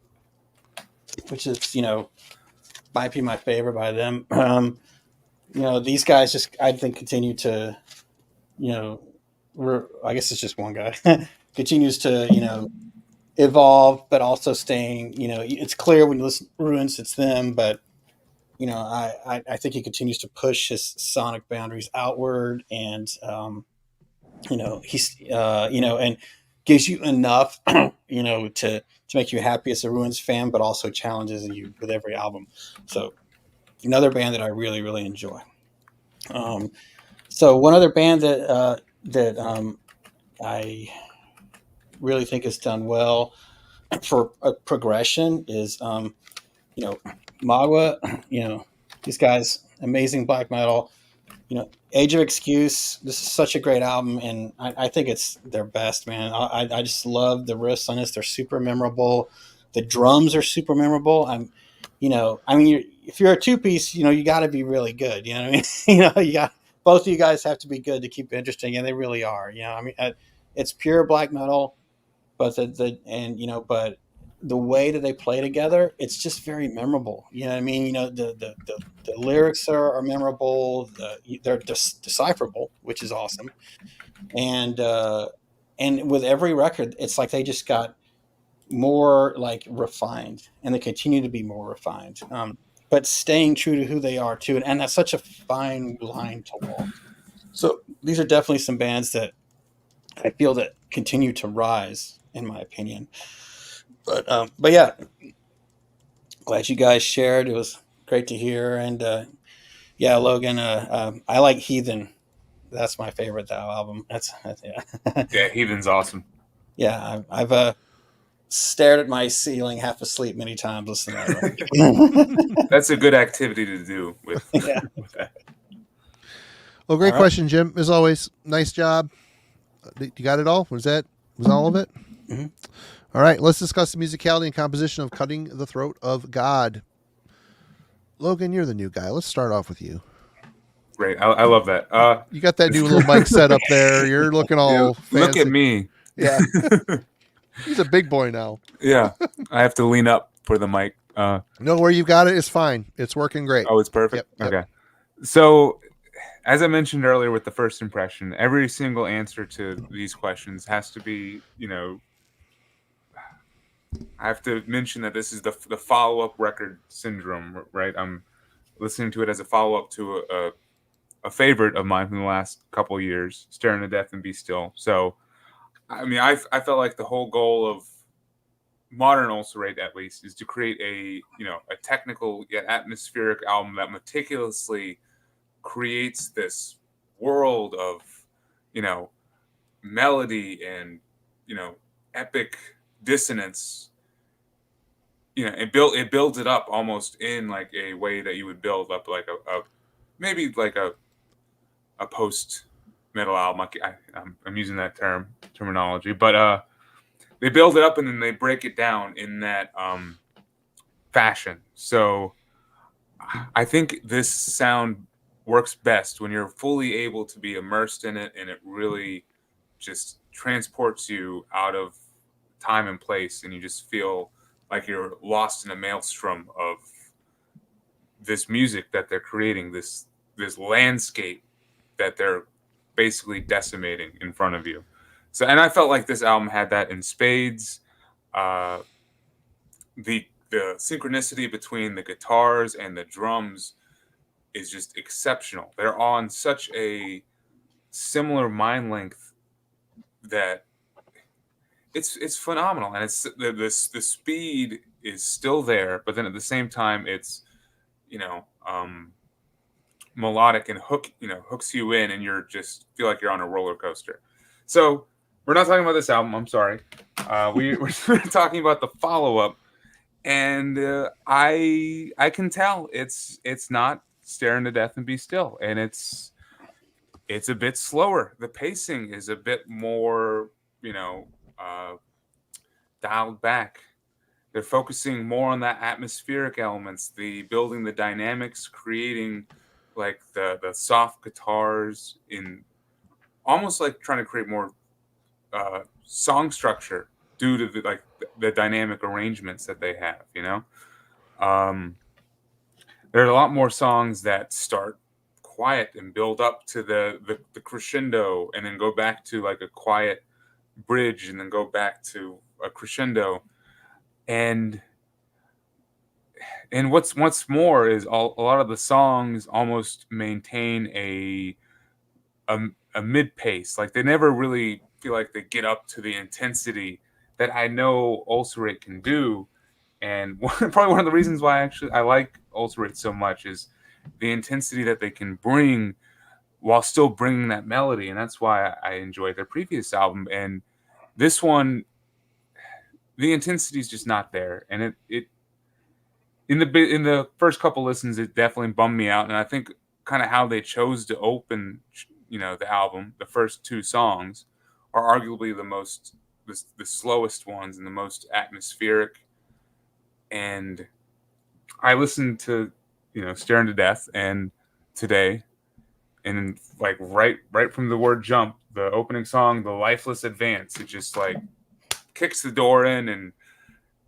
which is might be my favorite by them. These guys just I think continue to I guess it's just one guy continues to evolve, but also staying. It's clear when you listen to Ruins, it's them, but I think he continues to push his sonic boundaries outward, and he's and gives you enough to make you happy as a Ruins fan, but also challenges you with every album. So another band that I really really enjoy. So one other band that I really think has done well for a progression is Magua. These guys, amazing black metal. Age of Excuse. This is such a great album, and I think it's their best, man. I just love the riffs on this. They're super memorable. The drums are super memorable. If you're a two piece, you got to be really good. You know what I mean? You got both of you guys have to be good to keep it interesting, and they really are. It's pure black metal, but but the way that they play together, it's just very memorable. You know what I mean? The lyrics are memorable. They're decipherable, which is awesome. And with every record, it's like they just got more like refined, and they continue to be more refined. But staying true to who they are too, and that's such a fine line to walk. So these are definitely some bands that I feel that continue to rise, in my opinion. But yeah, glad you guys shared. It was great to hear. And yeah, Logan, I like Heathen. That's my favorite album. That's yeah. Yeah, Heathen's awesome. Yeah, I've stared at my ceiling half asleep many times listening to that record. That's a good activity to do with, Yeah. with that. Well, great All right. question, Jim. As always, nice job. You got it all? Was all of it? Mm-hmm. All right, let's discuss the musicality and composition of Cutting the Throat of God. Logan, you're the new guy. Let's start off with you. Great. I love that. You got that new little mic set up there. You're looking all fancy. Look at me. Yeah. He's a big boy now. Yeah. I have to lean up for the mic. No, where you got it is fine. It's working great. Oh, it's perfect? Yep. Okay. So, as I mentioned earlier with the first impression, every single answer to these questions has to be, I have to mention that this is the follow-up record syndrome, right? I'm listening to it as a follow-up to a favorite of mine from the last couple of years, Staring to Death and Be Still. So, I mean, I felt like the whole goal of modern Ulcerate, at least, is to create a technical yet atmospheric album that meticulously creates this world of melody and epic dissonance. It builds it up almost in like a way that you would build up like a maybe like a post metal album. I'm using that terminology, but they build it up and then they break it down in that fashion. So I think this sound works best when you're fully able to be immersed in it, and it really just transports you out of time and place, and you just feel like you're lost in a maelstrom of this music that they're creating, this landscape that they're basically decimating in front of you. So, and I felt like this album had that in spades. The synchronicity between the guitars and the drums is just exceptional. They're on such a similar mind length that it's phenomenal, and it's the speed is still there, but then at the same time it's melodic and hooks you in, and you're just feel like you're on a roller coaster. So we're not talking about this album. I'm sorry. We're talking about the follow-up, and I can tell it's not Stare into Death and Be Still, and it's a bit slower. The pacing is a bit more, dialed back. They're focusing more on that atmospheric elements, the building the dynamics, creating like the soft guitars, in almost like trying to create more song structure due to the dynamic arrangements that they have. There are a lot more songs that start quiet and build up to the crescendo, and then go back to like a quiet bridge, and then go back to a crescendo. And what's more is a lot of the songs almost maintain a mid pace. Like they never really feel like they get up to the intensity that I know Ulcerate can do. And probably one of the reasons why I like Ulcerate so much is the intensity that they can bring while still bringing that melody. And that's why I enjoyed their previous album. And this one, the intensity is just not there. And it in the first couple listens, it definitely bummed me out. And I think kind of how they chose to open, the album, the first two songs are arguably the slowest ones and the most atmospheric. And I listened to, Stare into Death and today, and like right from the word jump, the opening song, The Lifeless Advance, it just like kicks the door in, and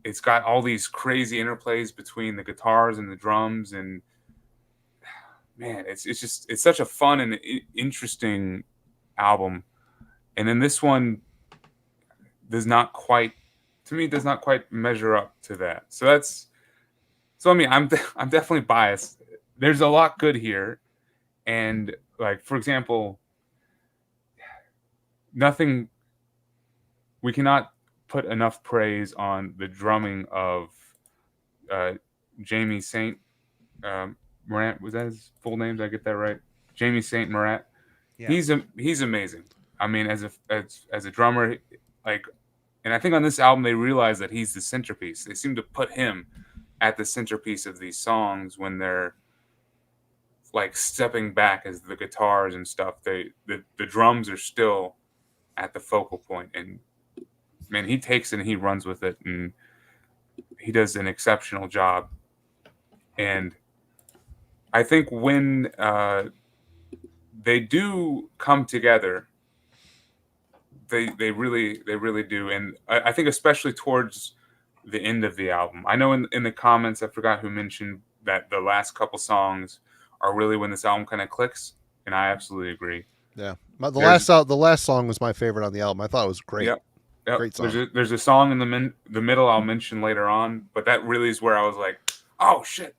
it's got all these crazy interplays between the guitars and the drums, and man, it's such a fun and interesting album. And then this one does not quite measure up to that. So I mean, I'm definitely biased. There's a lot good here, and like, for example, we cannot put enough praise on the drumming of Jamie Saint Morant. Was that his full name? Did I get that right? Jamie Saint Morant. Yeah. He's amazing. I mean, as a drummer, like, and I think on this album they realize that he's the centerpiece. They seem to put him at the centerpiece of these songs when they're like stepping back as the guitars and stuff. The drums are still at the focal point, and man, he takes it and he runs with it, and he does an exceptional job. And I think when they do come together, they really do. And I think especially towards the end of the album, I know in the comments, I forgot who mentioned that the last couple songs are really when this album kind of clicks, and I absolutely agree. Yeah, the last song was my favorite on the album. I thought it was great. Yep. Great song. There's a song in the middle I'll mention later on, but that really is where I was like, oh shit,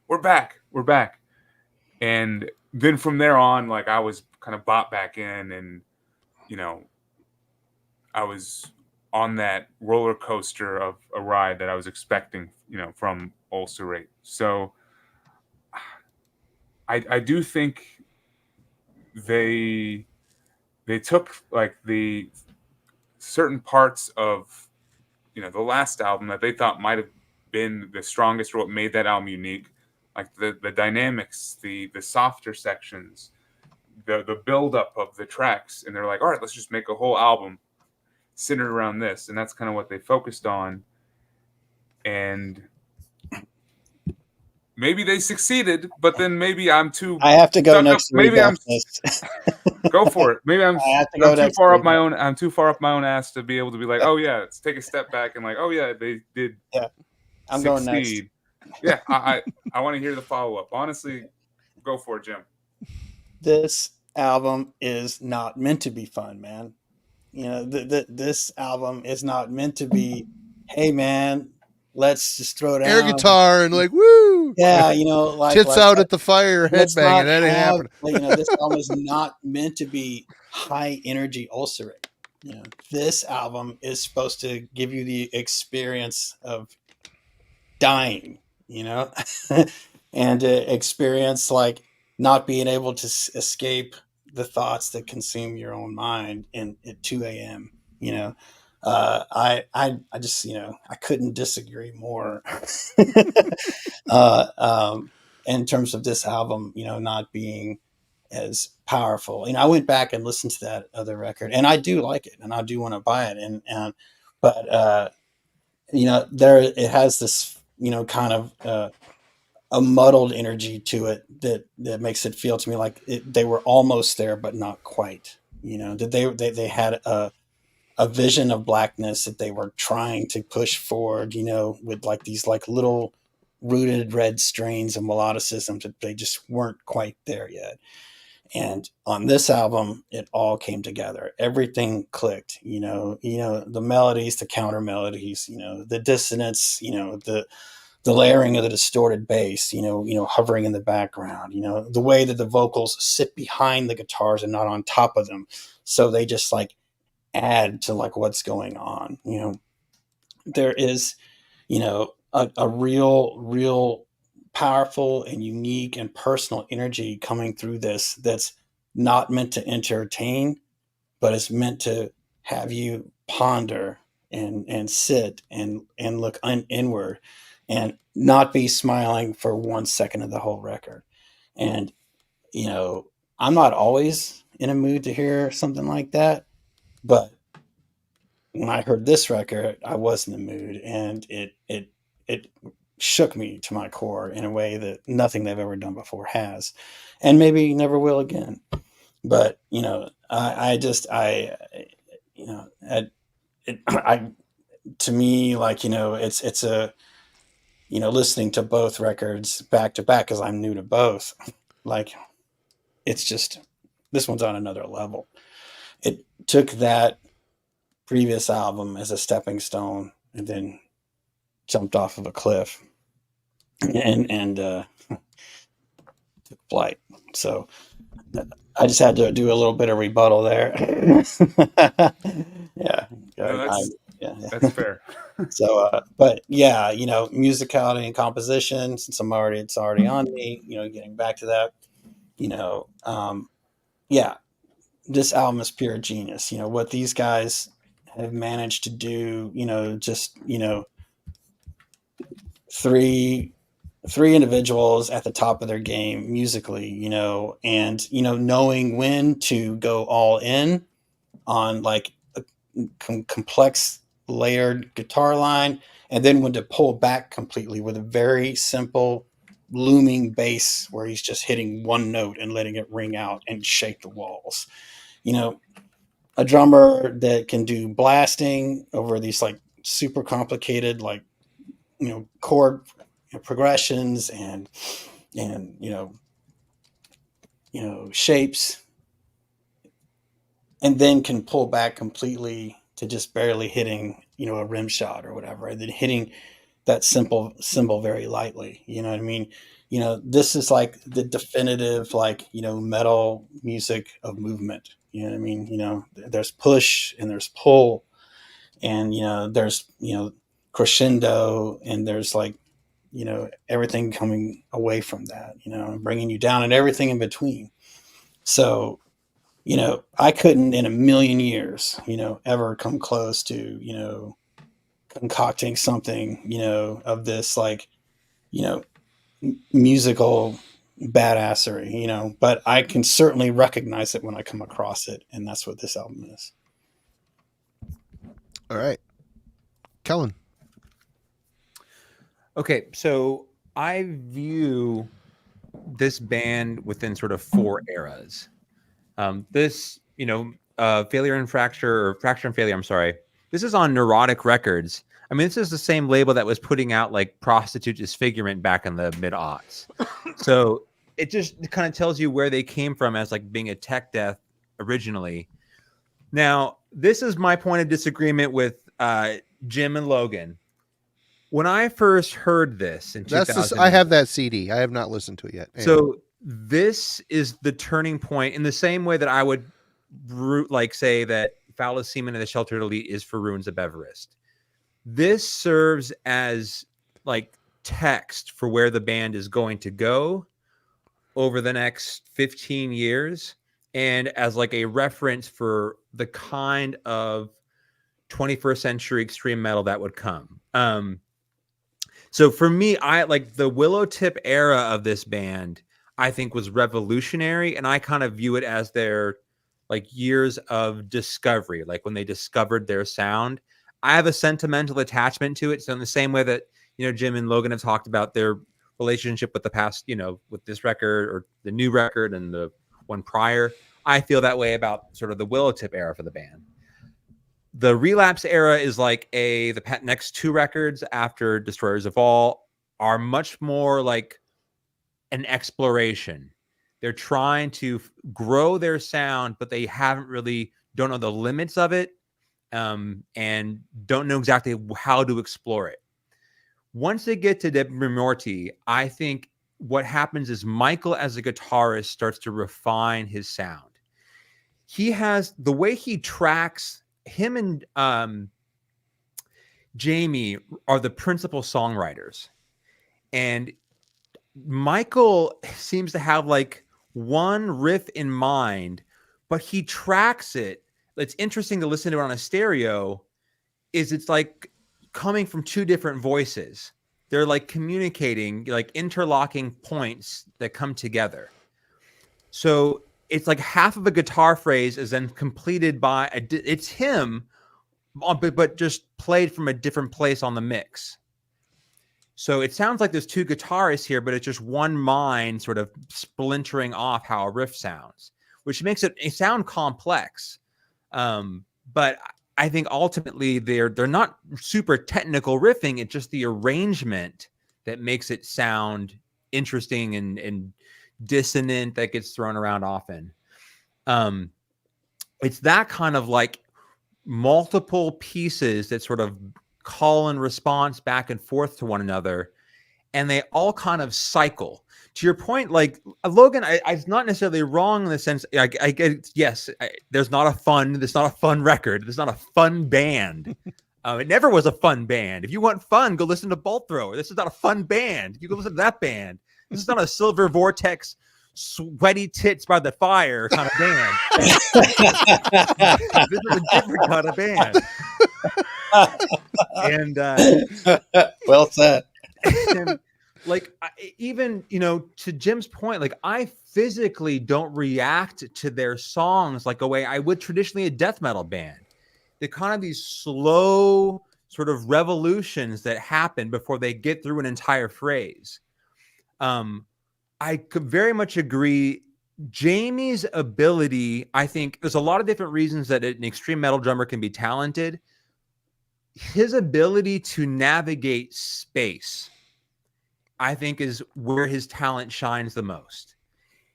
we're back. And then from there on, like, I was kind of bought back in, and I was on that roller coaster of a ride that I was expecting, from Ulcerate. So I do think they took like the certain parts of the last album that they thought might have been the strongest, or what made that album unique, like the dynamics, the softer sections, the buildup of the tracks, and they're like, all right, let's just make a whole album centered around this. And that's kind of what they focused on. And maybe they succeeded, but then maybe I'm too. I have to go next. Maybe I'm. Go for it. Maybe I'm too far up my own. I'm too far up my own ass to be able to be like, oh yeah, let's take a step back and like, oh yeah, they did. Yeah, I'm going next. Yeah, I want to hear the follow up. Honestly, go for it, Jim. This album is not meant to be fun, man. This album is not meant to be, hey man, let's just throw down air guitar and like woo. Yeah, like tits out at the fire, headbanging. That ain't happening. This album is not meant to be high energy Ulcerate. This album is supposed to give you the experience of dying, and to experience like not being able to escape the thoughts that consume your own mind at 2 a.m. I just, I couldn't disagree more. uh, um, in terms of this album, not being as powerful. I went back and listened to that other record, and I do like it, and I do want to buy it. But there it has this, kind of a muddled energy to it that makes it feel to me like they were almost there, but not quite. That they had a vision of blackness that they were trying to push forward, with like these like little rooted red strains of melodicism that they just weren't quite there yet. And on this album, it all came together. Everything clicked, the melodies, the counter melodies, the dissonance, the layering of the distorted bass, hovering in the background, the way that the vocals sit behind the guitars and not on top of them. So they just like add to like what's going on. There is, a real powerful and unique and personal energy coming through this that's not meant to entertain, but it's meant to have you ponder and sit and look inward and not be smiling for 1 second of the whole record. And, I'm not always in a mood to hear something like that, but when I heard this record, I was in the mood, and it shook me to my core in a way that nothing they've ever done before has, and maybe never will again. But I to me, like, it's a, listening to both records back to back, because I'm new to both. Like, it's just, this one's on another level. It took that previous album as a stepping stone and then jumped off of a cliff and took flight. So I just had to do a little bit of rebuttal there. Yeah. No, that's fair. So, but yeah, musicality and composition, since it's already on me, getting back to that, yeah, this album is pure genius. What these guys have managed to do, just, three individuals at the top of their game musically, and, knowing when to go all in on like a complex layered guitar line, and then when to pull back completely with a very simple looming bass where he's just hitting one note and letting it ring out and shake the walls. A drummer that can do blasting over these like super complicated, like, chord progressions and shapes, and then can pull back completely to just barely hitting, a rim shot or whatever, and then hitting that simple symbol very lightly. You know what I mean? This is like the definitive, like, metal music of movement. You know what I mean? There's push and there's pull, and, there's, crescendo, and there's like, everything coming away from that, bringing you down and everything in between. So, I couldn't in a million years, ever come close to, concocting something, of this, like, musical badassery, but I can certainly recognize it when I come across it. And that's what this album is. All right. Kellen. Okay, so I view this band within sort of 4 eras. This, Failure and Fracture, or Fracture and Failure, I'm sorry. This is on Neurotic Records. I mean, this is the same label that was putting out like Prostitute Disfigurement back in the mid-aughts. So it just kind of tells you where they came from as like being a tech death originally. Now, this is my point of disagreement with Jim and Logan. When I first heard this in 2000, I have that CD. I have not listened to it yet. Anyway. So this is the turning point, in the same way that I would say that Foulest Semen in the Sheltered Elite is for Ruins of Everest. This serves as like text for where the band is going to go over the next 15 years. and as like a reference for the kind of 21st century extreme metal that would come. So for me, I like the Willow Tip era of this band, I think was revolutionary. And I kind of view it as their like years of discovery, like when they discovered their sound. I have a sentimental attachment to it. So in the same way that, Jim and Logan have talked about their relationship with the past, with this record or the new record and the one prior, I feel that way about sort of the Willow Tip era for the band. The Relapse era is like the next two records after Destroyers of All are much more like an exploration. They're trying to grow their sound, but they don't know the limits of it, and don't know exactly how to explore it. Once they get to Debris Morty, I think what happens is Michael as a guitarist starts to refine his sound. He has the way he tracks. Him and Jamie are the principal songwriters, and Michael seems to have like one riff in mind, but he tracks it. It's interesting to listen to it on a stereo. It's like coming from two different voices. They're like communicating, like interlocking points that come together. So it's like half of a guitar phrase is then completed by it's him, but just played from a different place on the mix. So it sounds like there's two guitarists here, but it's just one mind sort of splintering off how a riff sounds, which makes it sound complex. But I think ultimately they're not super technical riffing. It's just the arrangement that makes it sound interesting and dissonant that gets thrown around often. It's that kind of like multiple pieces that sort of call and response back and forth to one another, and they all kind of cycle. To your point, like Logan, I'm not necessarily wrong in the sense I get, yes, there's not a fun record. There's not a fun band. It never was a fun band. If you want fun, go listen to Bolt Thrower. This is not a fun band. You go listen to that band. This is not a Silver Vortex, sweaty tits by the fire kind of band. This is a different kind of band. And well said. And like even to Jim's point, like I physically don't react to their songs like a way I would traditionally a death metal band. They're kind of these slow sort of revolutions that happen before they get through an entire phrase. I could very much agree. Jamie's ability, I think there's a lot of different reasons that an extreme metal drummer can be talented. His ability to navigate space, I think, is where his talent shines the most.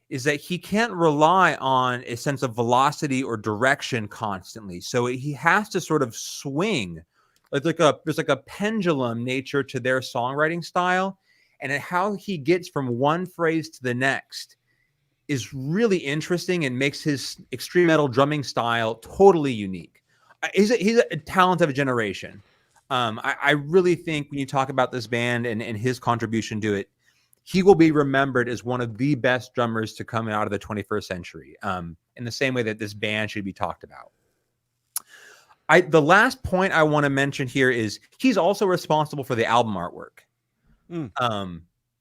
Is that he can't rely on a sense of velocity or direction constantly. So he has to sort of swing. There's like a pendulum nature to their songwriting style. And how he gets from one phrase to the next is really interesting and makes his extreme metal drumming style totally unique. He's a talent of a generation. I really think when you talk about this band and his contribution to it, he will be remembered as one of the best drummers to come out of the 21st century, in the same way that this band should be talked about. The last point I want to mention here is he's also responsible for the album artwork.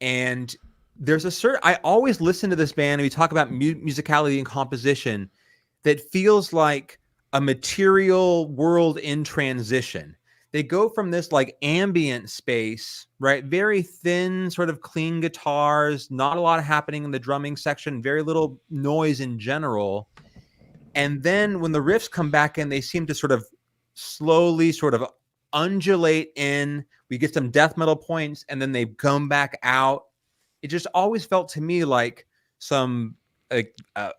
And there's I always listen to this band and we talk about musicality and composition that feels like a material world in transition. They go from this like ambient space, right? Very thin, sort of clean guitars, not a lot happening in the drumming section, very little noise in general. And then when the riffs come back in, they seem to sort of slowly sort of undulate in. We get some death metal points and then they come back out. It just always felt to me like some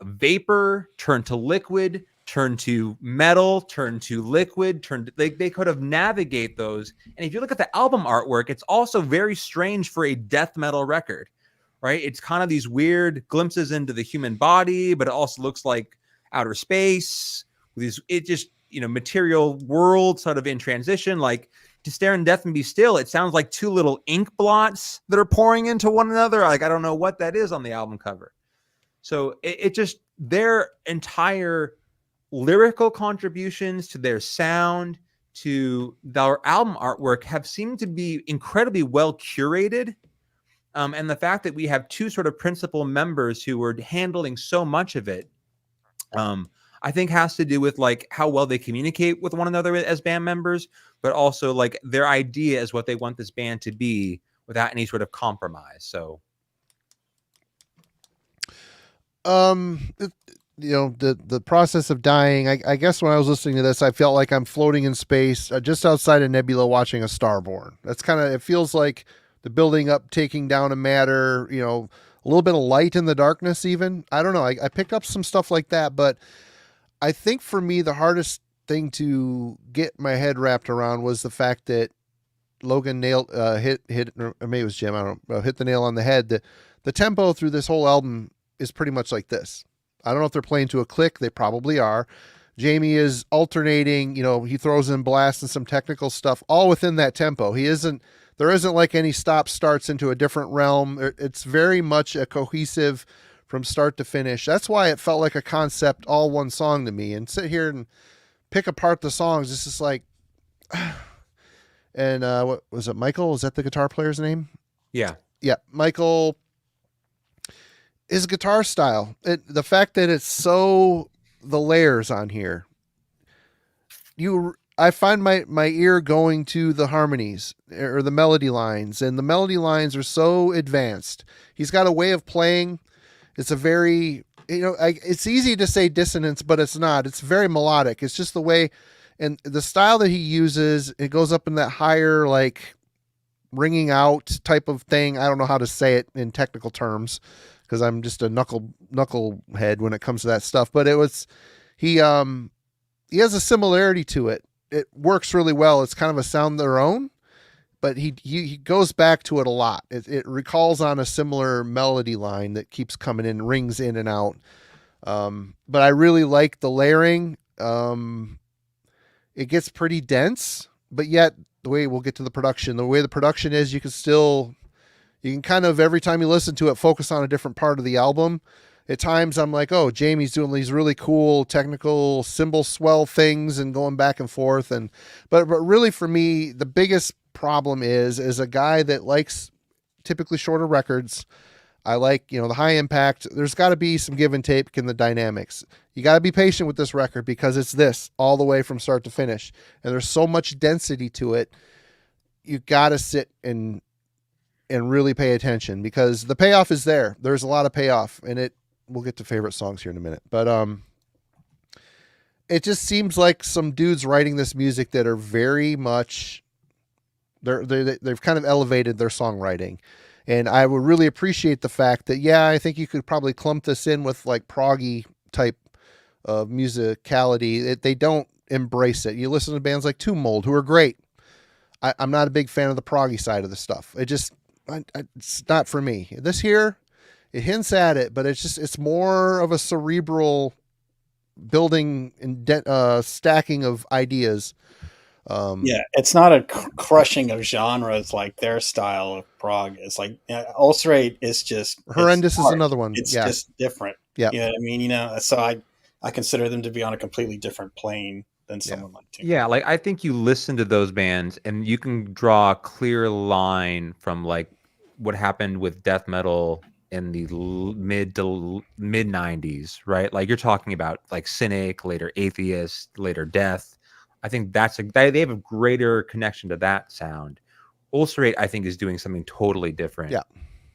vapor turned to liquid, turned to metal, turned to liquid, they could have navigate those. And if you look at the album artwork, it's also very strange for a death metal record, right? It's kind of these weird glimpses into the human body, but it also looks like outer space. It just, material world sort of in transition, like To Stare in Death and Be Still. It sounds like two little ink blots that are pouring into one another. Like, I don't know what that is on the album cover. So it just, their entire lyrical contributions to their sound, to their album artwork have seemed to be incredibly well curated. And the fact that we have two sort of principal members who were handling so much of it, I think has to do with like how well they communicate with one another as band members, but also like their idea is what they want this band to be without any sort of compromise. So, the process of dying, I guess when I was listening to this, I felt like I'm floating in space just outside a nebula watching a star born. That's kind of, it feels like the building up, taking down a matter, a little bit of light in the darkness even. I don't know. I picked up some stuff like that, but I think for me, the hardest thing to get my head wrapped around was the fact that Logan hit, or maybe it was Jim, I don't know, hit the nail on the head. The tempo through this whole album is pretty much like this. I don't know if they're playing to a click. They probably are. Jamie is alternating, he throws in blasts and some technical stuff all within that tempo. There isn't like any stop starts into a different realm. It's very much a cohesive from start to finish. That's why it felt like a concept, all one song to me. And sit here and pick apart the songs, it's just like, and what was it, Michael? Was that the guitar player's name? yeah. Michael, his guitar style, the fact that it's so, the layers on here, I find my ear going to the harmonies or the melody lines, and the melody lines are so advanced. He's got a way of playing. It's a very, it's easy to say dissonance, but it's not. It's very melodic. It's just the way, and the style that he uses, it goes up in that higher, like ringing out type of thing. I don't know how to say it in technical terms because I'm just a knucklehead when it comes to that stuff. But he has a similarity to it. It works really well. It's kind of a sound their own, but he goes back to it a lot. It recalls on a similar melody line that keeps coming in, rings in and out. But I really like the layering. It gets pretty dense, but yet the way we'll get to the production is you can kind of, every time you listen to it, focus on a different part of the album. At times I'm like, oh, Jamie's doing these really cool technical cymbal swell things and going back and forth. But really for me, the biggest problem is a guy that likes typically shorter records. I like, the high impact. There's got to be some give and take in the dynamics. You got to be patient with this record because it's this all the way from start to finish. And there's so much density to it. You got to sit and really pay attention because the payoff is there. There's a lot of payoff, and we'll get to favorite songs here in a minute, but it just seems like some dudes writing this music that are very much, they've kind of elevated their songwriting. And I would really appreciate the fact that, I think you could probably clump this in with like proggy type of musicality. They don't embrace it. You listen to bands like Tomb Mold, who are great. I'm not a big fan of the proggy side of the stuff. It's not for me. This here, it hints at it, but it's more of a cerebral building and stacking of ideas. It's not a crushing of genres like their style of prog. It's like Ulcerate is just Horrendous is another one. It's just different. Yeah, you know what I mean. So I consider them to be on a completely different plane than someone like Tim. Yeah, like I think you listen to those bands and you can draw a clear line from like what happened with death metal in the mid 90s, right? Like you're talking about like Cynic, later Atheist, later Death. I think they have a greater connection to that sound. Ulcerate, I think, is doing something totally different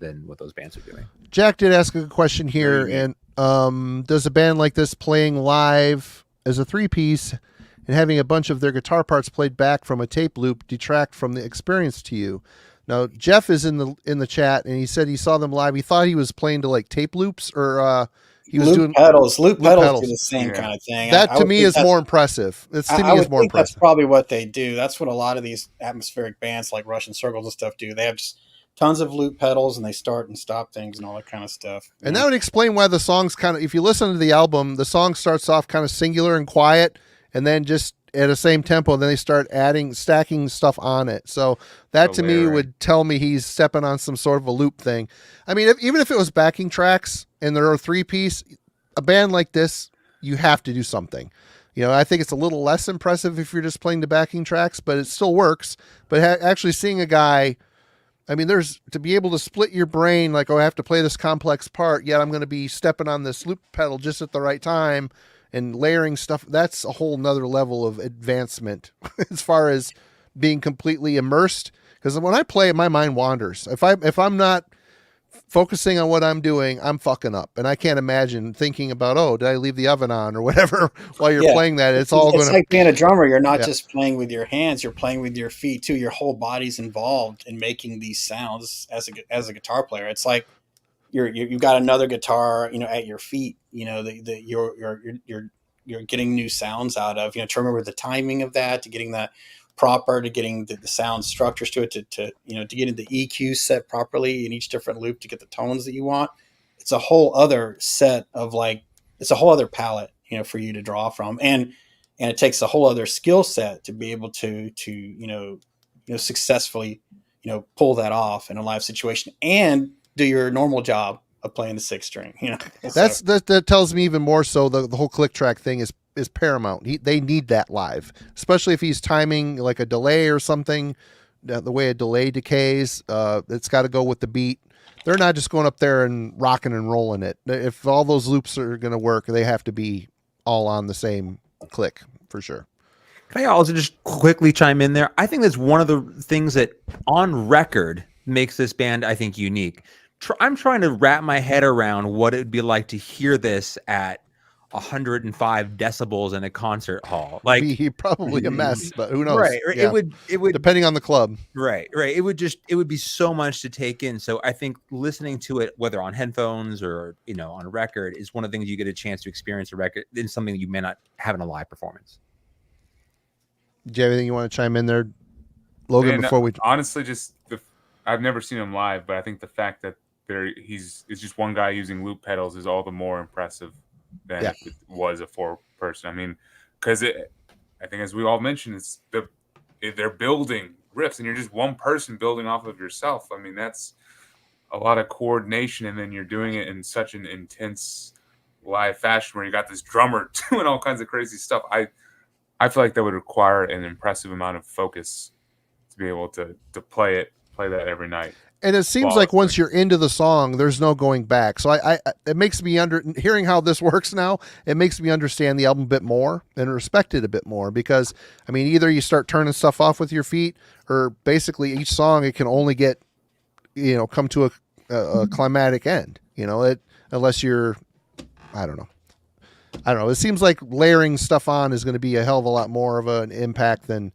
than what those bands are doing. Jack did ask a question here, and does a band like this playing live as a 3-piece and having a bunch of their guitar parts played back from a tape loop detract from the experience to you? Now, Jeff is in the chat, and he said he saw them live. He thought he was playing to like tape loops, or he was doing pedals. Loop pedals do the same kind of thing. That to me is more impressive. That's probably what they do. That's what a lot of these atmospheric bands like Russian Circles and stuff do. They have just tons of loop pedals, and they start and stop things and all that kind of stuff. And that would explain why the songs kind of, if you listen to the album, the song starts off kind of singular and quiet, and then just at the same tempo, then they start stacking stuff on it. So that to me would tell me he's stepping on some sort of a loop thing. I mean, even if it was backing tracks and they're a 3-piece, a band like this, you have to do something. You know, I think it's a little less impressive if you're just playing the backing tracks, but it still works. But actually seeing a guy, I mean, there's to be able to split your brain like, oh, I have to play this complex part, yet I'm going to be stepping on this loop pedal just at the right time and layering stuff. That's a whole nother level of advancement as far as being completely immersed. Because when I play, my mind wanders. If I'm not focusing on what I'm doing, I'm fucking up. And I can't imagine thinking about, oh, did I leave the oven on or whatever while you're playing that. It's all going to... like being a drummer. You're not just playing with your hands. You're playing with your feet too. Your whole body's involved in making these sounds as a guitar player. It's like you've got another guitar, you know, at your feet, you know, you're getting new sounds out of, you know, to remember the timing of that, to getting that proper, to getting the sound structures to it, to you know, to getting the EQ set properly in each different loop to get the tones that you want. It's a whole other set of it's a whole other palette, you know, for you to draw from, and it takes a whole other skill set to be able to you know successfully, you know, pull that off in a live situation and do your normal job of playing the sixth string. You know, that tells me even more so the whole click track thing is paramount. They need that live, especially if he's timing like a delay or something. The way a delay decays, it's got to go with the beat. They're not just going up there and rocking and rolling it. If all those loops are going to work, they have to be all on the same click for sure. Can I also just quickly chime in there? I think that's one of the things that on record makes this band, I think, unique. I'm trying to wrap my head around what it would be like to hear this at 105 decibels in a concert hall. Like, be probably a mess, but who knows? Right. Yeah. It would depending on the club. Right. It would be so much to take in. So I think listening to it, whether on headphones or, you know, on a record, is one of the things you get a chance to experience a record in something that you may not have in a live performance. Do you have anything you want to chime in there, Logan? Before we honestly, I've never seen him live, but I think the fact that it's just one guy using loop pedals is all the more impressive than if it was a four-person. I mean, because I think, as we all mentioned, they're building riffs, and you're just one person building off of yourself. I mean, that's a lot of coordination, and then you're doing it in such an intense live fashion where you got this drummer doing all kinds of crazy stuff. I feel like that would require an impressive amount of focus to be able to play that every night. And it seems like once you're into the song, there's no going back. So it makes me hearing how this works now, it makes me understand the album a bit more and respect it a bit more, because I mean, either you start turning stuff off with your feet, or basically each song, it can only get, you know, come to a climatic end, you know, unless you're, I don't know. It seems like layering stuff on is going to be a hell of a lot more of an impact than,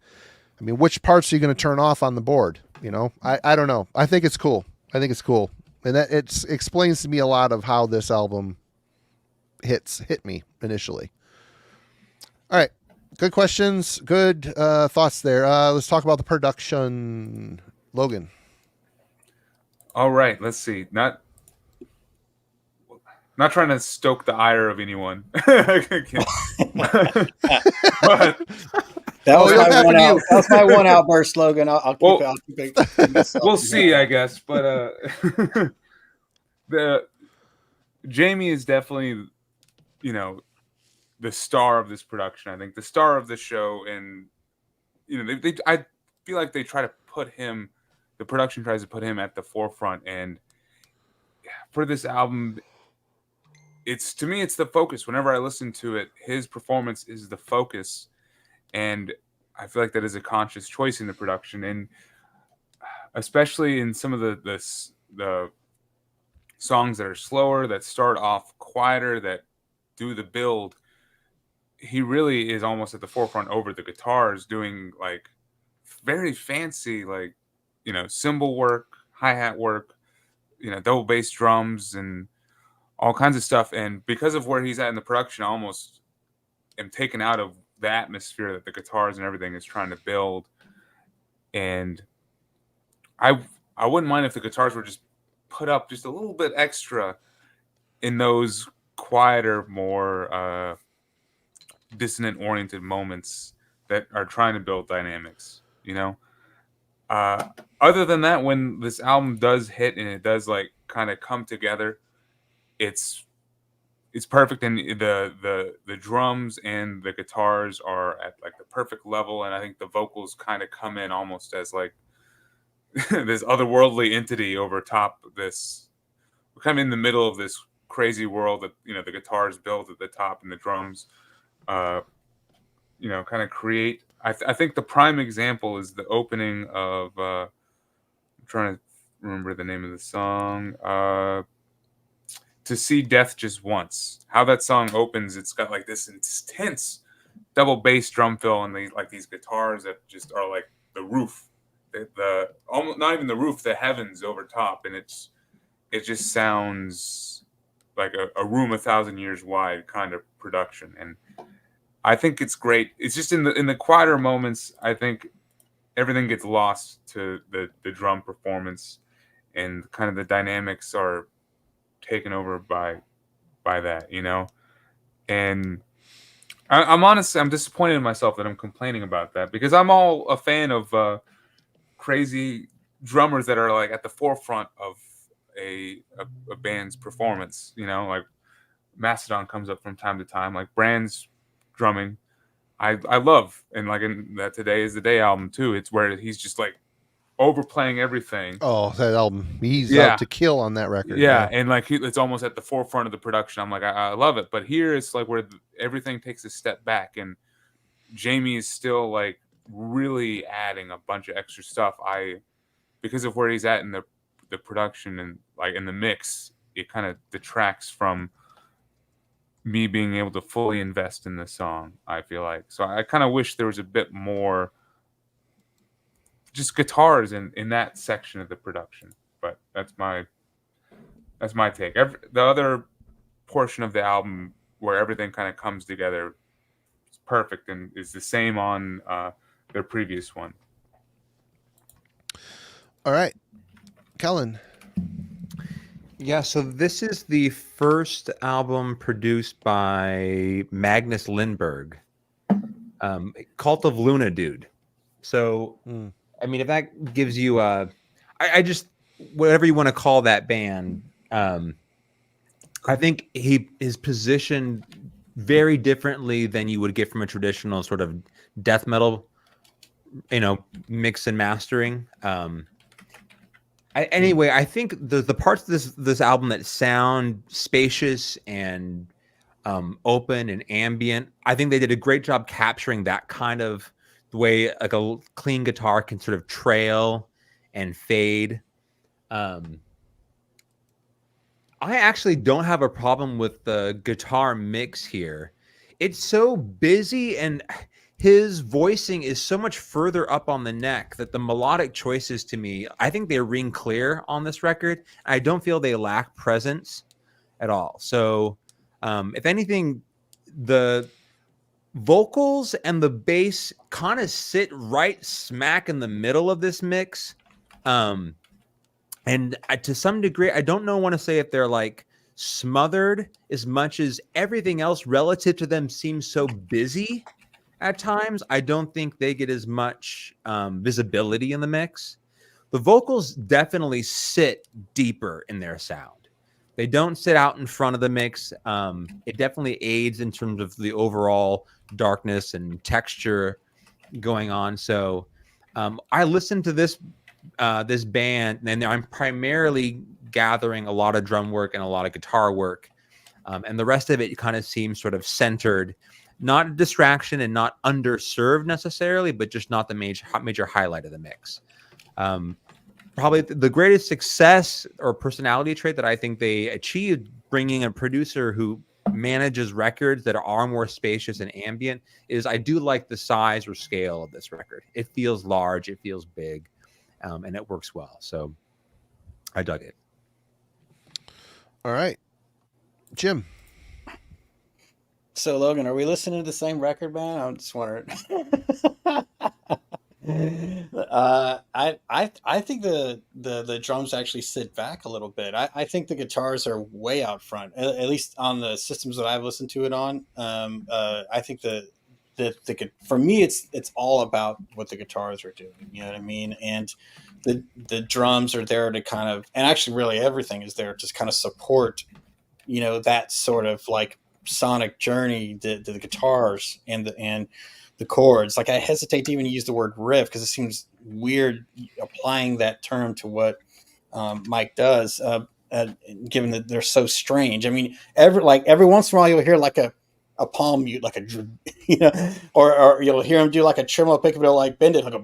I mean, which parts are you going to turn off on the board? You know, I don't know. I think it's cool. And that it explains to me a lot of how this album hit me initially. All right. Good questions. Good thoughts there. Let's talk about the production, Logan. All right. Let's see. Not trying to stoke the ire of anyone. But that was my one outburst, Logan. I'll keep it. We'll see, I guess. But Jamie is definitely, you know, the star of this production. I think the star of the show, and you know, I feel like they try to put him. The production tries to put him at the forefront, and for this album, to me it's the focus. Whenever I listen to it, his performance is the focus, and I feel like that is a conscious choice in the production, and especially in some of the songs that are slower, that start off quieter, that do the build. He really is almost at the forefront over the guitars, doing like very fancy, like, you know, cymbal work, hi-hat work, you know, double bass drums, and all kinds of stuff. And because of where he's at in the production, I almost am taken out of the atmosphere that the guitars and everything is trying to build. And I wouldn't mind if the guitars were just put up just a little bit extra in those quieter, more dissonant oriented moments that are trying to build dynamics, you know. Other than that, when this album does hit and it does like kind of come together, it's it's perfect, and the drums and the guitars are at like the perfect level, and I think the vocals kind of come in almost as like this otherworldly entity over top of this. We're kind of in the middle of this crazy world that the guitars build at the top and the drums, uh, kind of create. I think the prime example is the opening of. I'm trying to remember the name of the song. To See Death Just Once. How that song opens, it's got like this intense double bass drum fill and these guitars that just are like the roof, the almost not even the roof, the heavens over top, and it just sounds like a room 1,000 years wide kind of production, and I think it's great. It's just in the quieter moments, I think everything gets lost to the drum performance, and kind of the dynamics are taken over by that, and I'm disappointed in myself that I'm complaining about that, because I'm all a fan of crazy drummers that are like at the forefront of a band's performance, like Mastodon comes up from time to time, like Brand's drumming I love, and like in that Today Is the Day album too, it's where he's just like overplaying everything. Oh, that album. He's Yeah. out to kill on that record. Yeah, and like it's almost at the forefront of the production. I'm like, I love it. But here it's like where everything takes a step back, and Jamie is still like really adding a bunch of extra stuff. Because of where he's at in the production and like in the mix, it kind of detracts from me being able to fully invest in the song, I feel like. So I kind of wish there was a bit more just guitars in that section of the production. But that's my take. The other portion of the album where everything kind of comes together is perfect and is the same on their previous one. All right. Kellen. Yeah, so this is the first album produced by Magnus Lindberg, Cult of Luna dude. So, I mean, if that gives you I just, whatever you want to call that band, I think he is positioned very differently than you would get from a traditional sort of death metal, mix and mastering. Anyway, I think the parts of this album that sound spacious and open and ambient, I think they did a great job capturing that kind of the way like a clean guitar can sort of trail and fade. I actually don't have a problem with the guitar mix here. It's so busy, and his voicing is so much further up on the neck that the melodic choices, to me, I think they ring clear on this record. I don't feel they lack presence at all. So if anything, the vocals and the bass kind of sit right smack in the middle of this mix. And to some degree, I don't want to say if they're like smothered as much as everything else relative to them seems so busy at times. I don't think they get as much visibility in the mix. The vocals definitely sit deeper in their sound. They don't sit out in front of the mix. It definitely aids in terms of the overall darkness and texture going on. So I listened to this band, and I'm primarily gathering a lot of drum work and a lot of guitar work, and the rest of it kind of seems sort of centered, not a distraction and not underserved necessarily, but just not the major highlight of the mix. Probably the greatest success or personality trait that I think they achieved bringing a producer who manages records that are more spacious and ambient is I do like the size or scale of this record. It feels large, it feels big. And it works well. So I dug it. All right. Jim. So Logan, are we listening to the same record, man? I'm just wondering. I think the drums actually sit back a little bit. I think the guitars are way out front, at least on the systems that I've listened to it on. I think for me, it's all about what the guitars are doing. You know what I mean? And the drums are there to kind of, and actually really everything is there to kind of support that sort of like sonic journey to the guitars and the chords. Like I hesitate to even use the word riff because it seems weird applying that term to what Mike does, given that they're so strange. I mean, every once in a while you'll hear like a palm mute, like a or you'll hear him do like a tremolo pick, but like bend it like a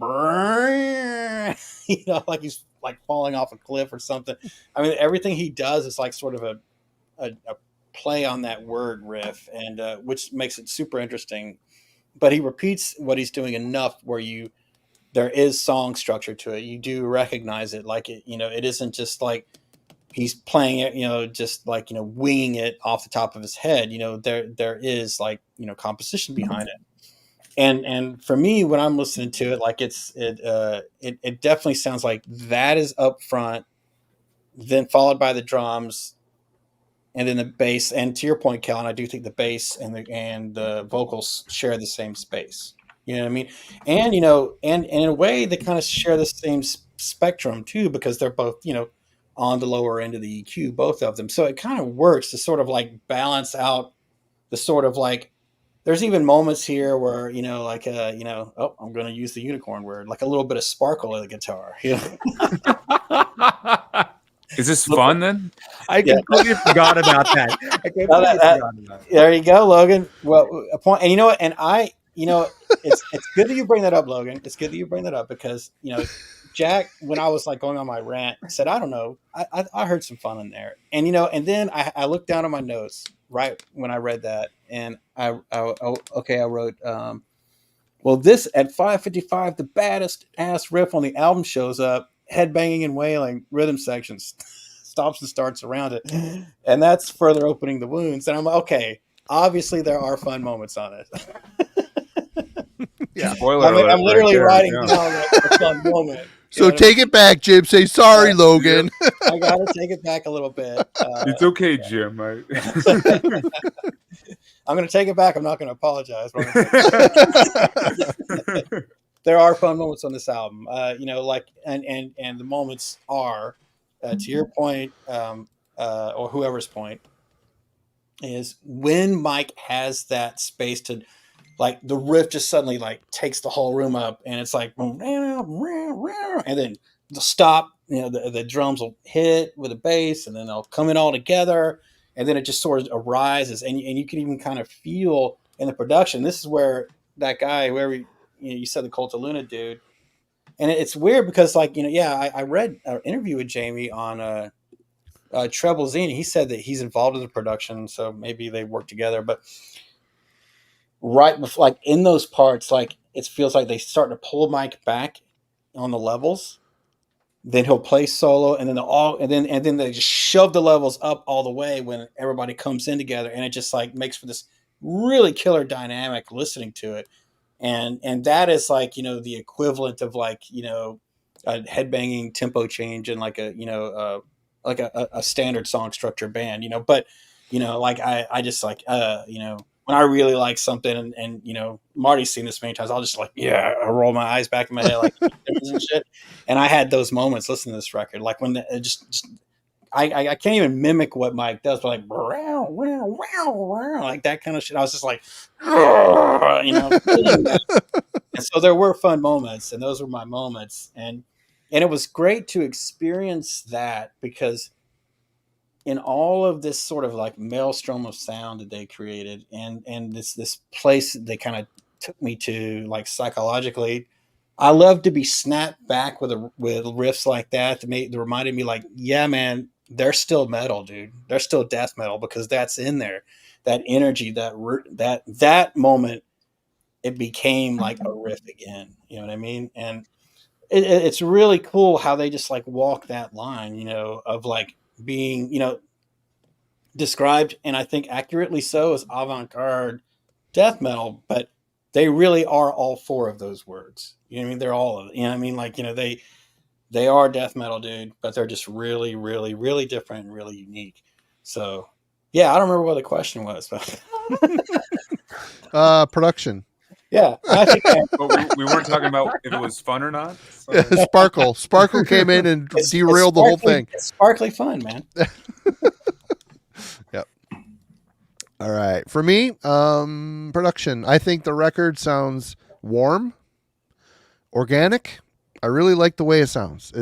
like he's like falling off a cliff or something. I mean, everything he does is like sort of a play on that word riff, and which makes it super interesting. But he repeats what he's doing enough where there is song structure to it. You do recognize it, like it isn't just like he's playing it, just like winging it off the top of his head. There is like composition behind it. And for me, when I'm listening to it, like it definitely sounds like that is up front, then followed by the drums, and then the bass. And to your point, Kellen, I do think the bass and the vocals share the same space. You know what I mean? And and in a way, they kind of share the same spectrum too, because they're both on the lower end of the EQ, both of them. So it kind of works to sort of like balance out the sort of like. There's even moments here where oh, I'm going to use the unicorn word, like a little bit of sparkle in the guitar. Is this fun then? I completely forgot about that. There you go, Logan. Well, a point, and you know what? And it's good that you bring that up, Logan. It's good that you bring that up because Jack, when I was like going on my rant, said, I don't know, I heard some fun in there, and and then I looked down at my notes right when I read that, and I wrote, well, this at 5:55, the baddest ass riff on the album shows up. Headbanging and wailing, rhythm sections, stops and starts around it. And that's further opening the wounds. And I'm like, okay, obviously there are fun moments on it. Yeah. Spoiler alert I'm literally writing yeah. down a fun moment. So take it back, Jim. Say sorry, Logan. I got to take it back a little bit. It's okay, Jim. I'm going to take it back. I'm not going to apologize. There are fun moments on this album, like, and the moments are, to your point, or whoever's point, is when Mike has that space to, like, the riff just suddenly like takes the whole room up, and it's like, and then the stop, the drums will hit with a bass, and then they'll come in all together, and then it just sort of arises, and you can even kind of feel in the production. This is where that guy, whoever. You said the Cult of Luna dude, and it's weird because I read an interview with Jamie on Treble Zine. He said that he's involved in the production, so maybe they work together. But right before, like in those parts, like it feels like they start to pull Mike back on the levels. Then he'll play solo, and then they just shove the levels up all the way when everybody comes in together, and it just like makes for this really killer dynamic listening to it. And that is like, the equivalent of like, a headbanging tempo change in like a standard song structure band, but, like I just like, when I really like something and Marty's seen this many times, I'll just like, I roll my eyes back in my head, like and shit. And I had those moments listening to this record, like when I can't even mimic what Mike does, but like, like that kind of shit. I was just like, and so there were fun moments, and those were my moments. And it was great to experience that because in all of this sort of like maelstrom of sound that they created and this place that they kind of took me to, like psychologically, I love to be snapped back with riffs like that that reminded me like, yeah, man, they're still metal, dude. They're still death metal because that's in there. That energy, that moment, it became like a riff again. You know what I mean? And it's really cool how they just like walk that line, of like being, described, and I think accurately so, as avant-garde death metal, but they really are all four of those words. You know what I mean? They're all of it. You know what I mean? Like, they are death metal, dude, but they're just really, really, really different and really unique. So, yeah, I don't remember what the question was, but Production. Yeah, I think But we weren't talking about if it was fun or not. So. Sparkle came in and derailed the whole thing. It's sparkly fun, man. Yep. All right. For me, production. I think the record sounds warm, organic. I really like the way it sounds.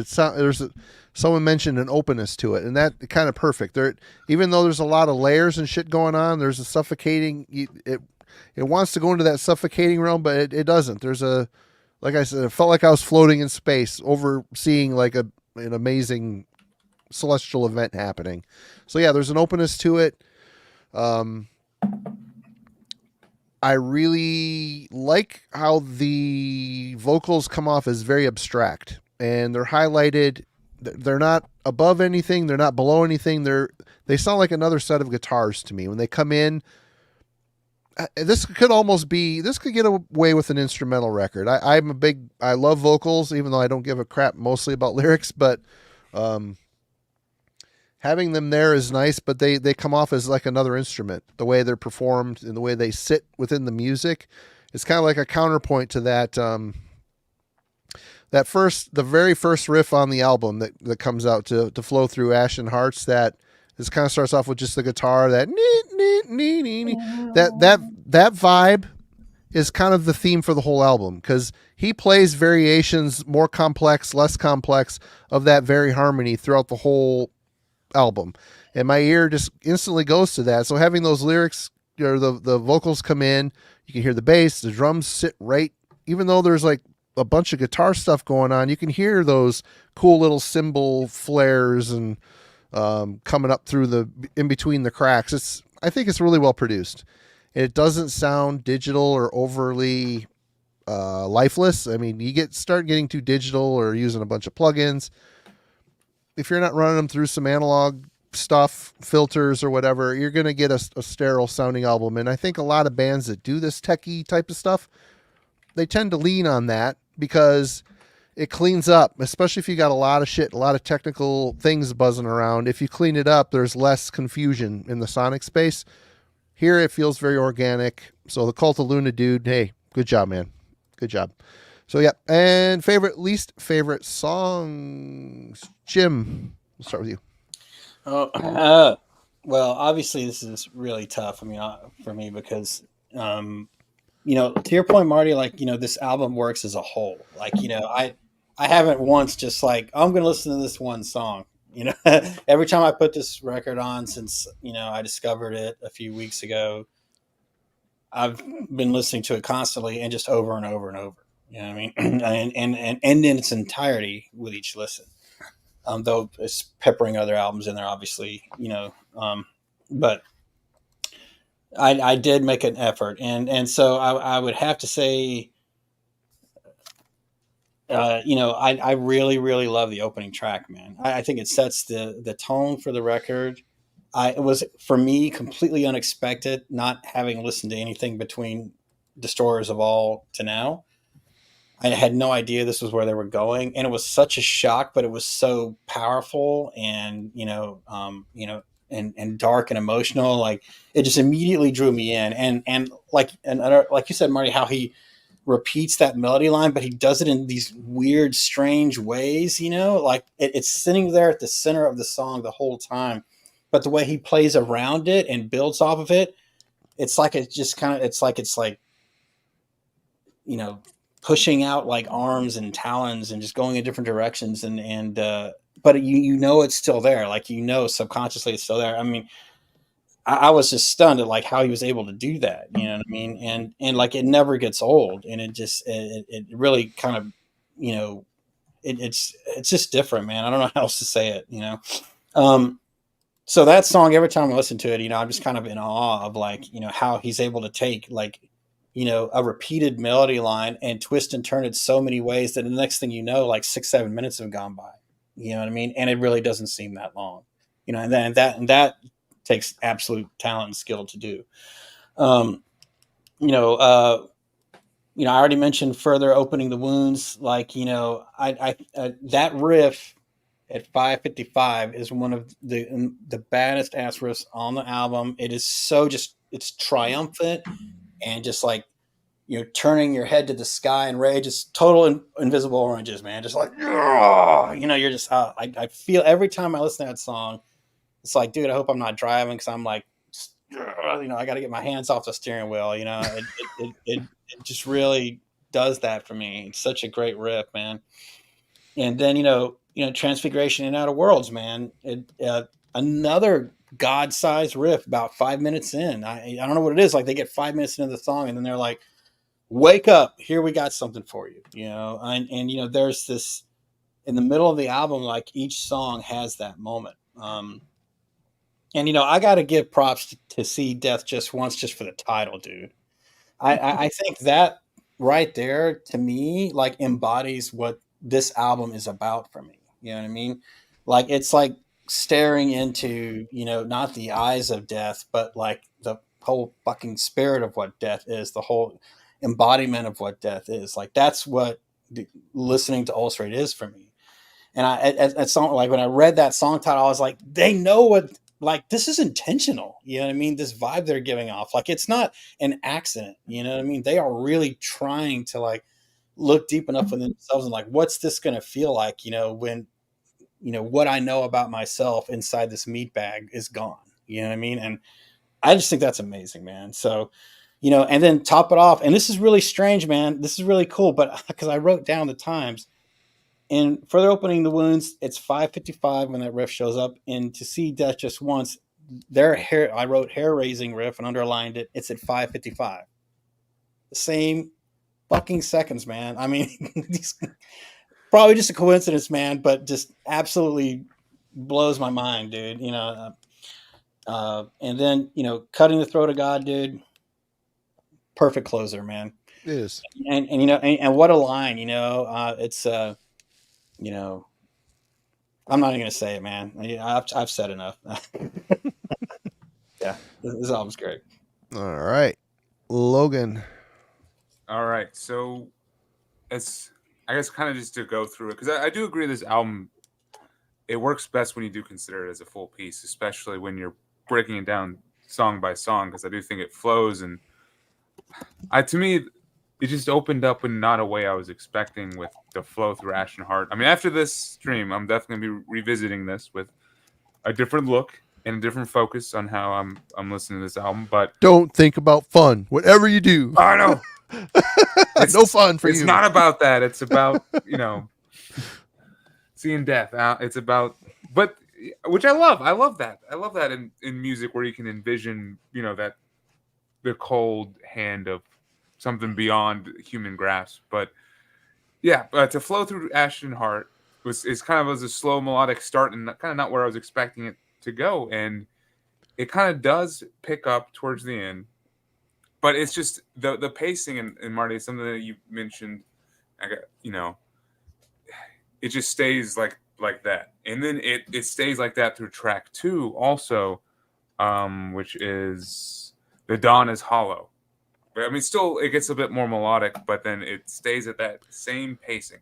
Someone mentioned an openness to it, and that kind of perfect. There, even though there's a lot of layers and shit going on, there's a suffocating. It wants to go into that suffocating realm, but it doesn't. There's a, like I said, it felt like I was floating in space, overseeing like an amazing celestial event happening. So yeah, there's an openness to it. I really like how the vocals come off as very abstract, and they're highlighted. They're not above anything. They're not below anything. They sound like another set of guitars to me when they come in. This could get away with an instrumental record. I love vocals, even though I don't give a crap mostly about lyrics, but having them there is nice, but they come off as like another instrument. The way they're performed and the way they sit within the music, it's kind of like a counterpoint to that. The very first riff on the album that comes out to flow through Ashen Hearts. That this kind of starts off with just the guitar. That that vibe is kind of the theme for the whole album, because he plays variations, more complex, less complex, of that very harmony throughout the whole album, and my ear just instantly goes to that. So having those lyrics, or the vocals come in, you can hear the bass, the drums sit right, even though there's like a bunch of guitar stuff going on, you can hear those cool little cymbal flares and coming up through in between the cracks. I think it's really well produced. It doesn't sound digital or overly lifeless. I mean, start getting too digital or using a bunch of plugins. If you're not running them through some analog stuff, filters or whatever, you're going to get a sterile sounding album. And I think a lot of bands that do this techie type of stuff, they tend to lean on that because it cleans up, especially if you got a lot of shit, a lot of technical things buzzing around. If you clean it up, there's less confusion in the sonic space. Here, it feels very organic. So the Cult of Luna dude, hey, good job, man. Good job. So yeah, and least favorite songs, Jim. We'll start with you. Well, obviously this is really tough. I mean, for me, because to your point, Marty, like this album works as a whole. Like I haven't once just like I'm going to listen to this one song. Every time I put this record on since I discovered it a few weeks ago, I've been listening to it constantly and just over and over and over. You know what I mean? and in its entirety with each listen. Though it's peppering other albums in there, obviously, but I did make an effort. And so I would have to say, I really, really love the opening track, man. I think it sets the tone for the record. It was, for me, completely unexpected, not having listened to anything between Destroyers of All to now. I had no idea this was where they were going, and it was such a shock, but it was so powerful and and dark and emotional. Like it just immediately drew me in, and like you said, Marty, how he repeats that melody line, but he does it in these weird, strange ways. Like it's sitting there at the center of the song the whole time, but the way he plays around it and builds off of it, it's like pushing out like arms and talons and just going in different directions but it's still there, like subconsciously it's still there. I mean, I was just stunned at like how he was able to do that, you know what I mean? And like it never gets old, and it really kind of it's just different, man. I don't know how else to say it. So that song, every time I listen to it, I'm just kind of in awe of like how he's able to take like a repeated melody line and twist and turn it so many ways that the next thing like 6-7 minutes have gone by. You know what I mean? And it really doesn't seem that long. And that takes absolute talent and skill to do. I already mentioned Further Opening the Wounds. Like, I that riff at 5:55 is one of the baddest ass riffs on the album. It is so it's triumphant. And just like, turning your head to the sky in rage, just total invisible oranges, man. Just like, you're just, I feel every time I listen to that song, it's like, dude, I hope I'm not driving because I'm like, I got to get my hands off the steering wheel. It just really does that for me. It's such a great riff, man. And then Transfiguration in Outer Worlds, man. Another God-sized riff about 5 minutes in. I don't know what it is. Like they get 5 minutes into the song, and then they're like, "Wake up! Here we got something for you." And there's this in the middle of the album. Like each song has that moment. And I got to give props to See Death Just Once just for the title, dude. I think that right there to me like embodies what this album is about for me. You know what I mean? Like it's like staring into, not the eyes of death, but like the whole fucking spirit of what death is, the whole embodiment of what death is. Like that's what listening to Ulcerate is for me. And at song, like when I read that song title, I was like, they know what, like, this is intentional. You know what I mean? This vibe they're giving off, like, it's not an accident. You know what I mean? They are really trying to like look deep enough within themselves and like, what's this going to feel like, when, what I know about myself inside this meat bag is gone. You know what I mean? And I just think that's amazing, man. So, and then top it off. And this is really strange, man. This is really cool. But because I wrote down the times, and further opening the wounds, it's 5:55 when that riff shows up. And to See Death Just Once, I wrote hair raising riff and underlined it. It's at 5:55. The same fucking seconds, man. I mean, probably just a coincidence, man, but just absolutely blows my mind, dude. And then Cutting the Throat of God, dude. Perfect closer, man. It is. And what a line, it's I'm not even gonna say it, man. I've said enough. Yeah, this album's great. All right, Logan. All right, so it's I guess kind of just to go through it because I do agree this album it works best when you do consider it as a full piece, especially when you're breaking it down song by song because I do think it flows and to me it just opened up in not a way I was expecting with the flow through Ashen Heart. I mean, after this stream, I'm definitely going to be revisiting this with a different look and a different focus on how I'm listening to this album. But don't think about fun. Whatever you do, I know it's no fun for you. It's not about that. It's about seeing death. It's about, but which I love. I love that. I love that in music where you can envision that the cold hand of something beyond human grasp. But yeah, to flow through Ashen Heart is kind of as a slow melodic start and kind of not where I was expecting it to go. And it kind of does pick up towards the end, but it's just the pacing and Marty, something that you mentioned, it just stays like that. And then it stays like that through track 2 also, which is The Dawn is Hollow. I mean, still, it gets a bit more melodic, but then it stays at that same pacing.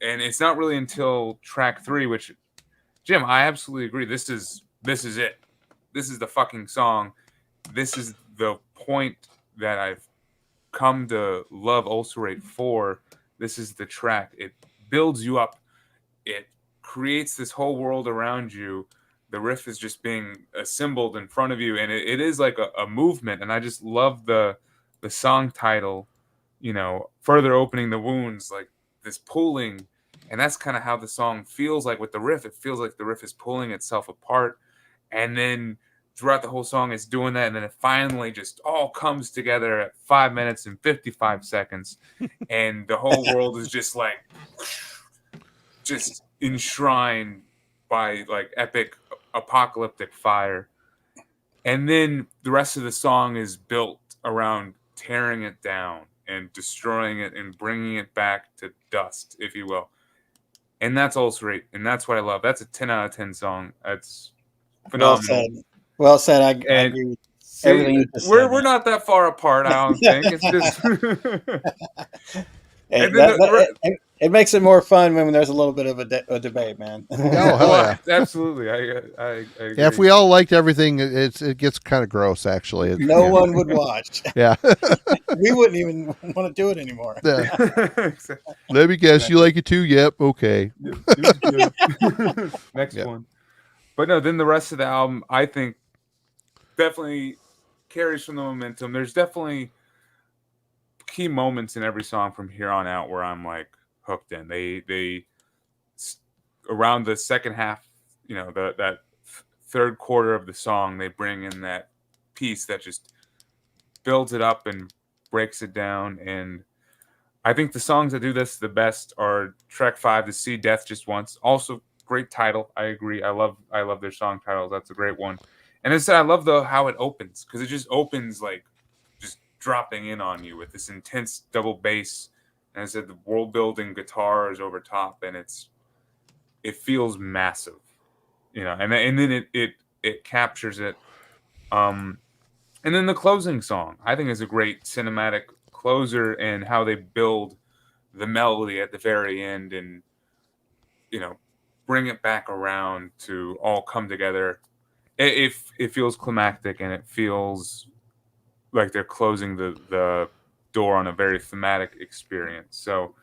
And it's not really until track 3, which, Jim, I absolutely agree. This is it. This is the fucking song. This is the point that I've come to love Ulcerate for. This is the track. It builds you up. It creates this whole world around you. The riff is just being assembled in front of you, and it is like a movement. And I just love the song title, further opening the wounds, like this pulling. And that's kind of how the song feels like with the riff. It feels like the riff is pulling itself apart. And then throughout the whole song, it's doing that. And then it finally just all comes together at 5 minutes and 55 seconds. And the whole world is just like, just enshrined by like epic apocalyptic fire. And then the rest of the song is built around tearing it down and destroying it and bringing it back to dust, if you will. And that's Ulcerate, and that's what I love. That's a 10 out of 10 song. That's phenomenal. Well said. I agree with everything you just said. We're not that far apart, I don't think. It's just it makes it more fun when there's a little bit of a debate, man. Oh, hell yeah. Absolutely. I agree. Yeah, if we all liked everything, it gets kind of gross, actually. No one would watch. Yeah. We wouldn't even want to do it anymore. Yeah. Let me guess, you like it too? Yep, okay. Next Yep. one. But no, then the rest of the album, I think, definitely carries from the momentum. There's definitely key moments in every song from here on out where I'm like hooked in. They around the second half, that third quarter of the song, they bring in that piece that just builds it up and breaks it down. And I think the songs that do this the best are track 5, "To See Death Just Once." Also, great title. I agree. I love their song titles. That's a great one. And as I said, I love how it opens, because it just opens like just dropping in on you with this intense double bass. And as I said, the world building guitar is over top, and it feels massive, and then it captures it. And then the closing song, I think, is a great cinematic closer, and how they build the melody at the very end, and bring it back around to all come together. It feels climactic, and it feels like they're closing the door on a very thematic experience. So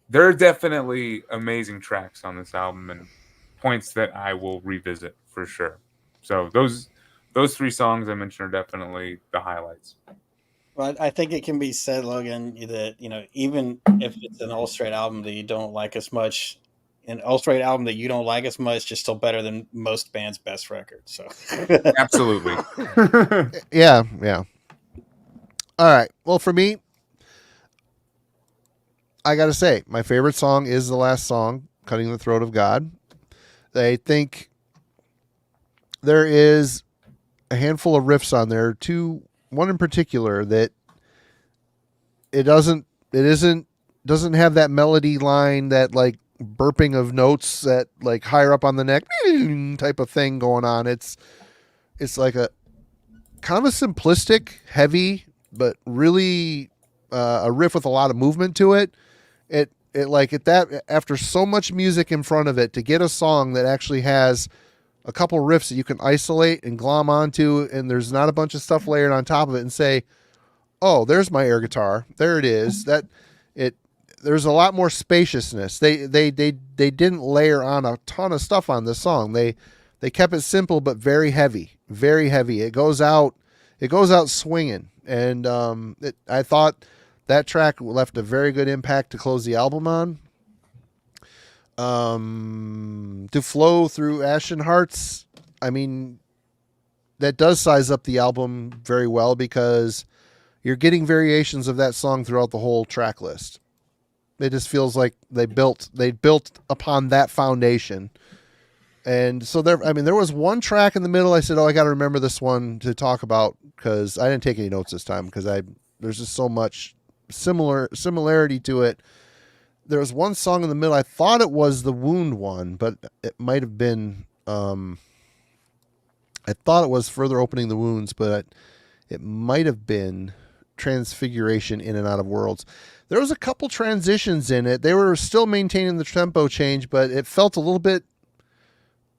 there are definitely amazing tracks on this album, and points that I will revisit for sure. So those 3 songs I mentioned are definitely the highlights. Well, I think it can be said, Logan, that even if it's an Ulcerate album that you don't like as much, an Ulcerate album that you don't like as much is still better than most bands' best record. So, Absolutely. Yeah. All right. Well, for me, I got to say, my favorite song is the last song, "Cutting the Throat of God." I think there is a handful of riffs on there, one in particular that doesn't have that melody line, that like burping of notes that like higher up on the neck type of thing going on. It's like a kind of a simplistic, heavy, but really a riff with a lot of movement to it. It like at that, after so much music in front of it, to get a song that actually has a couple riffs that you can isolate and glom onto, and there's not a bunch of stuff layered on top of it, and say, "Oh, there's my air guitar. There it is." There's a lot more spaciousness. They didn't layer on a ton of stuff on this song. They kept it simple but very heavy, very heavy. It goes out swinging, and I thought that track left a very good impact to close the album on. To Flow Through Ashen Hearts, I mean, that does size up the album very well, because you're getting variations of that song throughout the whole track list. It just feels like they built upon that foundation. And so there was one track in the middle. I said, "Oh, I got to remember this one to talk about," because I didn't take any notes this time, because there's just so much similarity to it. There was one song in the middle. I thought it was the Wound one, but it might have been. I thought it was Further Opening the Wounds, but it might have been Transfiguration, In and Out of Worlds. There was a couple transitions in it. They were still maintaining the tempo change, but it felt a little bit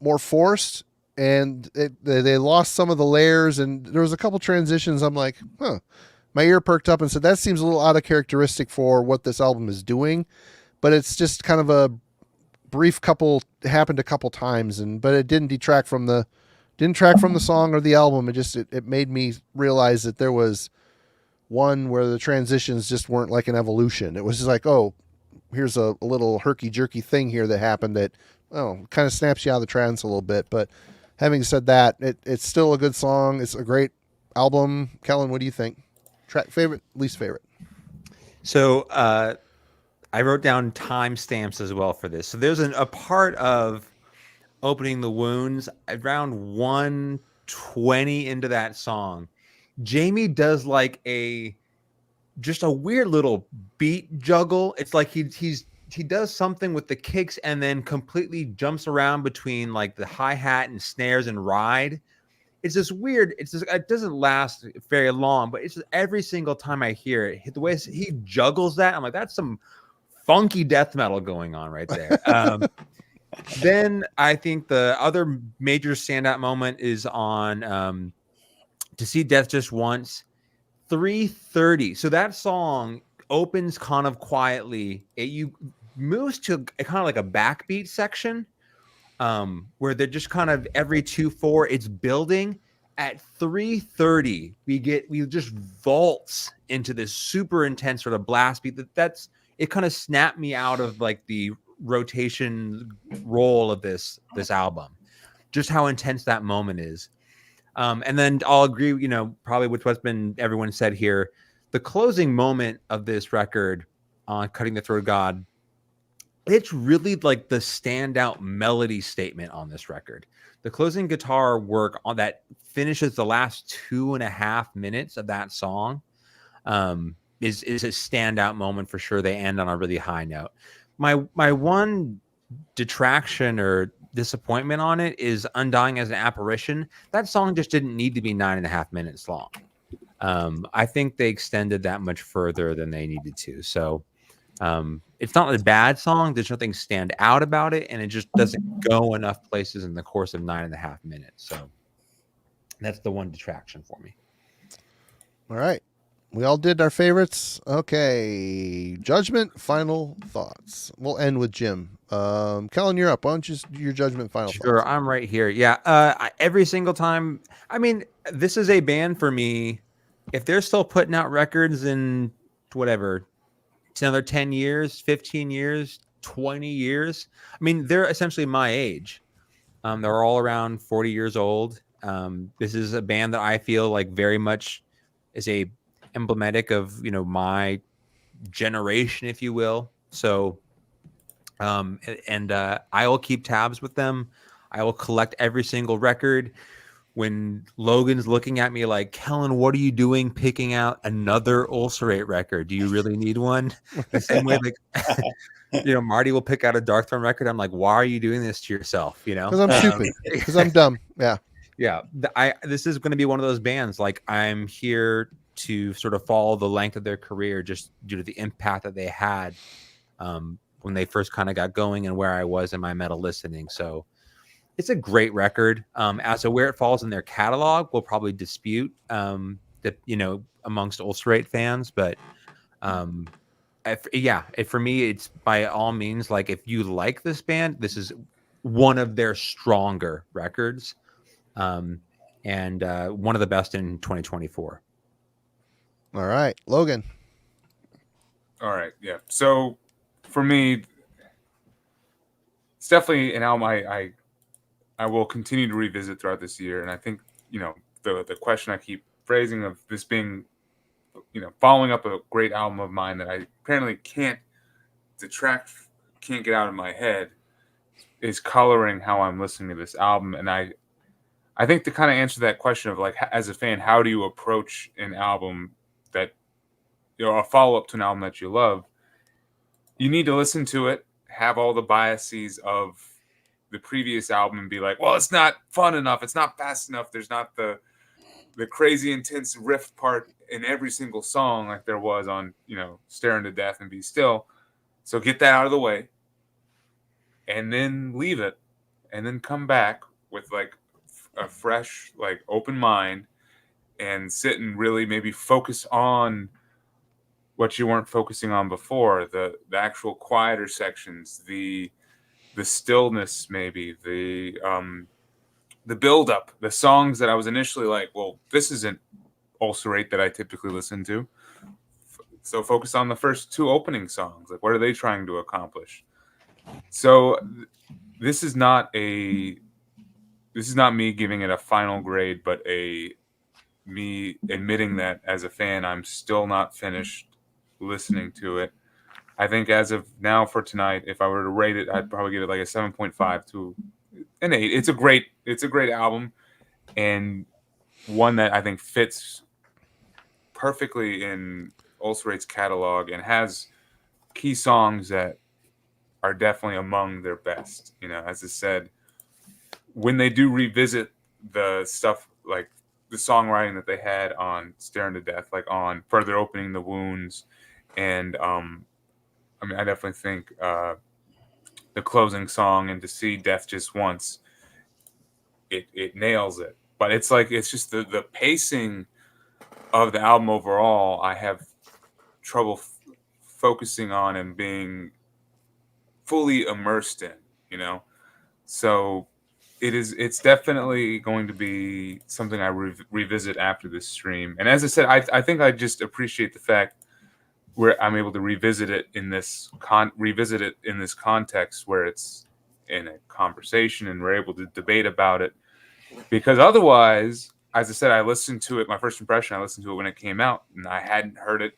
more forced, and they lost some of the layers, and there was a couple transitions. I'm like, huh. My ear perked up and said, that seems a little out of characteristic for what this album is doing, but it's just kind of a brief happened a couple times, but it didn't detract from the song or the album. It made me realize that there was one where the transitions just weren't like an evolution. It was just like, oh, here's a little herky-jerky thing here that happened that, kind of snaps you out of the trance a little bit. But having said that, it's still a good song. It's a great album. Kellen, what do you think? Track favorite, least favorite? So I wrote down timestamps as well for this. So there's a part of Opening the Wounds around 120 into that song. Jamie does like just a weird little beat juggle. It's like he does something with the kicks and then completely jumps around between like the hi-hat and snares and ride. It's just weird. It doesn't last very long, but it's just every single time I hear it, the way he juggles that, I'm like, that's some funky death metal going on right there. Then I think the other major standout moment is on To See Death Just Once, 3:30. So that song opens kind of quietly. You moves to kind of like a backbeat section where they're just kind of every 2/4 it's building. At 3:30 we just vaults into this super intense sort of blast beat that's it kind of snapped me out of like the rotation role of this album, just how intense that moment is. And then I'll agree, probably with what's been everyone said here. The closing moment of this record on Cutting the Throat of God, it's really like the standout melody statement on this record. The closing guitar work on that finishes the last 2.5 minutes of that song is a standout moment for sure. They end on a really high note. My one detraction or disappointment on it is Undying as an Apparition. That song just didn't need to be 9.5 minutes long. I think they extended that much further than they needed to. So it's not a bad song. There's nothing stand out about it, and it just doesn't go enough places in the course of 9.5 minutes. So that's the one detraction for me. All right. We all did our favorites. Okay. Judgment, final thoughts. We'll end with Jim. Kellen, you're up. Why don't you do your judgment, final thoughts? Sure, I'm right here. Yeah. Every single time. I mean, this is a band for me. If they're still putting out records in whatever, it's another 10 years, 15 years, 20 years. I mean, they're essentially my age. They're all around 40 years old. This is a band that I feel like very much is a emblematic of, my generation, if you will. So, I will keep tabs with them. I will collect every single record. When Logan's looking at me like, Kellen, what are you doing picking out another Ulcerate record? Do you really need one? The same way, like, Marty will pick out a Darkthrone record. I'm like, why are you doing this to yourself? Because I'm stupid. Because I'm dumb. Yeah. Yeah. This is going to be one of those bands. Like, I'm here to sort of follow the length of their career just due to the impact that they had when they first kind of got going and where I was in my metal listening. So it's a great record. As to where it falls in their catalog, we'll probably dispute that, amongst Ulcerate fans. But for me, it's by all means, like, if you like this band, this is one of their stronger records, and one of the best in 2024. All right, Logan. All right, yeah. So for me, it's definitely an album I will continue to revisit throughout this year. And I think, the question I keep phrasing of this being, following up a great album of mine that I apparently can't get out of my head, is coloring how I'm listening to this album. And I think to kind of answer that question of, like, as a fan, how do you approach an album that, a follow-up to an album that you love? You need to listen to it, have all the biases of the previous album and be like, well, it's not fun enough, it's not fast enough, there's not the crazy intense riff part in every single song like there was on, Staring to Death and Be Still. So get that out of the way and then leave it, and then come back with like a fresh, like, open mind and sit and really maybe focus on what you weren't focusing on before, the actual quieter sections, the stillness, maybe the build up, the songs that I was initially like, well, this isn't Ulcerate that I typically listen to. So focus on the first two opening songs. Like, what are they trying to accomplish? So this is not me giving it a final grade, but me admitting that as a fan, I'm still not finished listening to it. I think as of now for tonight, if I were to rate it, I'd probably give it like a 7.5 to an 8. It's a great album, and one that I think fits perfectly in Ulcerate's catalog and has key songs that are definitely among their best. As I said, when they do revisit the stuff, like the songwriting that they had on Staring to Death, like on Further Opening the Wounds, and I definitely think the closing song and To See Death Just Once, it nails it. But it's just the pacing of the album overall, I have trouble focusing on and being fully immersed in, So it's definitely going to be something I revisit after this stream. And as I said, I think I just appreciate the fact where I'm able to revisit it in this context where it's in a conversation and we're able to debate about it. Because otherwise, as I said, I listened to it. My first impression, I listened to it when it came out, and I hadn't heard it.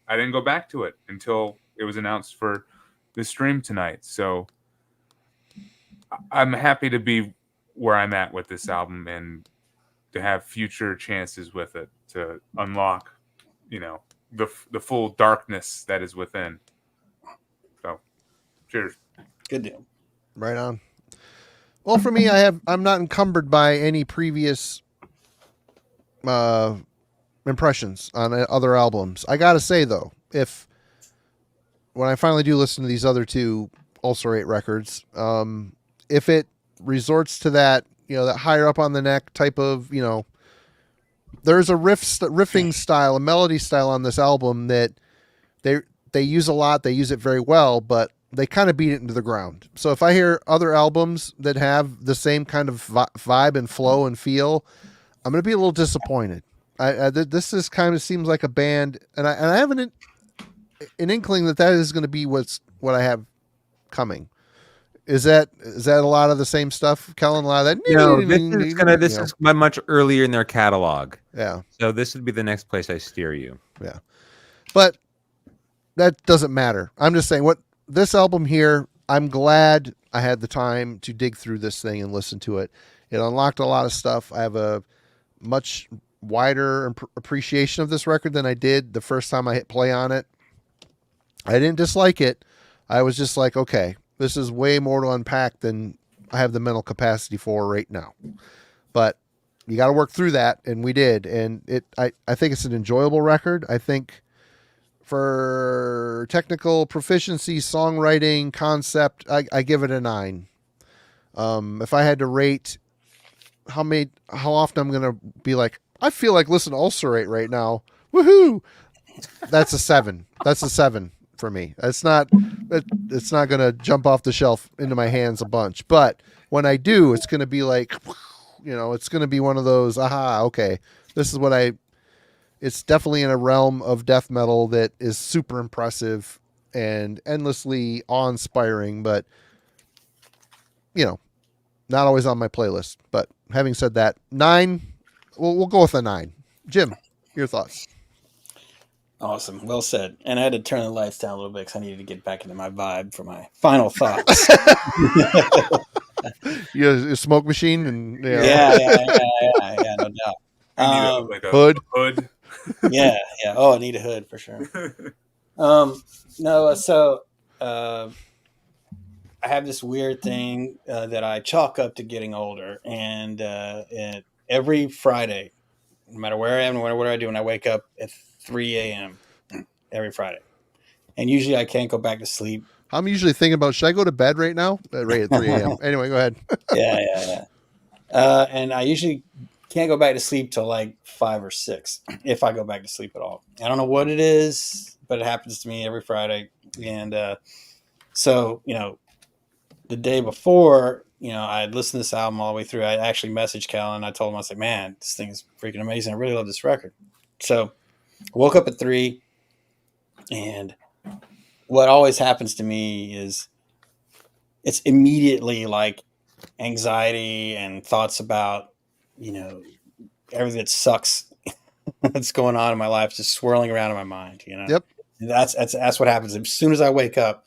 I didn't go back to it until it was announced for the stream tonight. So I'm happy to be where I'm at with this album and to have future chances with it to unlock, the full darkness that is within. So, cheers. Good deal. Right on. Well, for me, I'm not encumbered by any previous impressions on other albums. I gotta say though, when I finally do listen to these other two Ulcerate records, if it resorts to that, that higher up on the neck type of, there's a riffing style, a melody style on this album that they use a lot. They use it very well, but they kind of beat it into the ground. So if I hear other albums that have the same kind of vibe and flow and feel, I'm going to be a little disappointed. This is kind of seems like a band, and I have an inkling that is going to be what I have coming. Is that a lot of the same stuff, Kellen? A lot of that? No, this is much earlier in their catalog. Yeah. So this would be the next place I steer you. Yeah. But that doesn't matter. I'm just saying this album here, I'm glad I had the time to dig through this thing and listen to it. It unlocked a lot of stuff. I have a much wider appreciation of this record than I did the first time I hit play on it. I didn't dislike it. I was just like, okay, this is way more to unpack than I have the mental capacity for right now. But you got to work through that, and we did. And I think it's an enjoyable record. I think for technical proficiency, songwriting, concept, I give it a 9. If I had to rate how often I'm going to be like, I feel like listening to Ulcerate right now. Woohoo! That's a 7. That's a 7 for me. It's not going to jump off the shelf into my hands a bunch, but when I do, it's going to be like, it's going to be one of those, aha, okay, this is it's definitely in a realm of death metal that is super impressive and endlessly awe-inspiring, but not always on my playlist. But having said that, 9, we'll go with a 9. Jim, your thoughts? Awesome. Well said. And I had to turn the lights down a little bit because I needed to get back into my vibe for my final thoughts. You have a smoke machine and yeah, no doubt. Like a hood. Yeah. Oh, I need a hood for sure. So I have this weird thing that I chalk up to getting older, and every Friday, no matter where I am, no matter what I do, when I wake up at 3 a.m. every Friday, and usually I can't go back to sleep. I'm usually thinking about, should I go to bed right now? Right at 3 a.m. Anyway, go ahead. Yeah. And I usually can't go back to sleep till like 5 or 6, if I go back to sleep at all. I don't know what it is, but it happens to me every Friday. And so, the day before, I'd listened to this album all the way through. I actually messaged Cal and I told him, I was like, man, this thing is freaking amazing. I really love this record. So I woke up at 3, and what always happens to me is it's immediately like anxiety and thoughts about, everything that sucks that's going on in my life, just swirling around in my mind, Yep. And that's what happens. As soon as I wake up,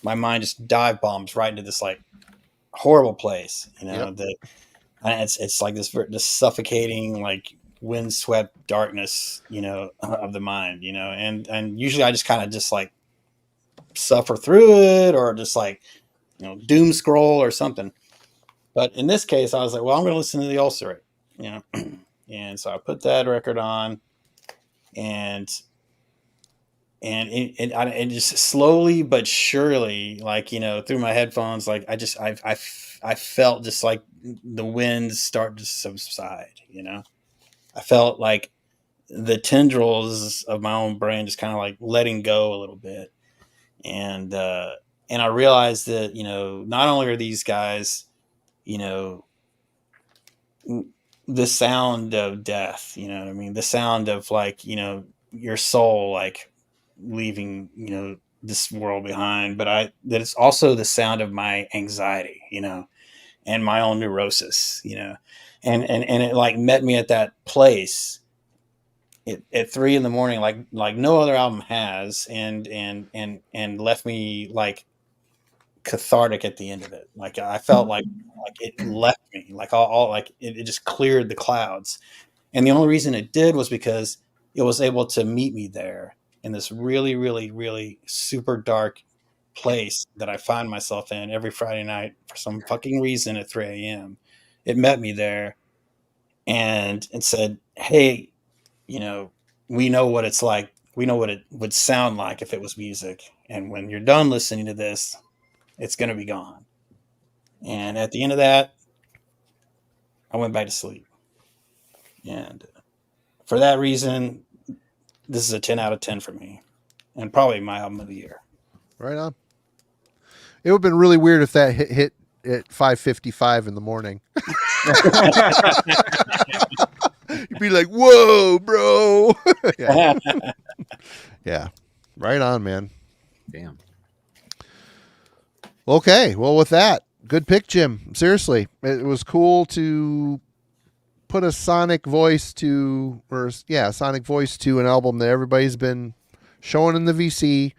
my mind just dive bombs right into this like horrible place, Yep. that it's like this suffocating, like windswept darkness, of the mind, and usually I just kind of just like suffer through it, or just like, doom scroll or something. But in this case, I was like, well, I'm going to listen to the Ulcerate, and so I put that record on, and it just slowly but surely, like, through my headphones, like I felt just like the winds start to subside, I felt like the tendrils of my own brain just kind of like letting go a little bit. And And I realized that, not only are these guys, you know, the sound of death, you know what I mean? The sound of like, your soul, like leaving, this world behind, but that it's also the sound of my anxiety, and my own neurosis, and it like met me at that place at 3 a.m, like no other album has, and left me like cathartic at the end of it. Like I felt like it left me, like all like it just cleared the clouds. And the only reason it did was because it was able to meet me there in this really, really, really super dark place that I find myself in every Friday night for some fucking reason at 3 a.m. It met me there and said, "Hey, we know what it's like. We know what it would sound like if it was music. And when you're done listening to this, it's going to be gone." And at the end of that, I went back to sleep. And for that reason, this is a 10 out of 10 for me, and probably my album of the year. Right on. It would have been really weird if that hit at 5:55 in the morning. You'd be like, "Whoa, bro!" Yeah. Yeah, right on, man. Damn. Okay, well, with that, good pick, Jim. Seriously, it was cool to put a sonic voice to an album that everybody's been showing in the VC,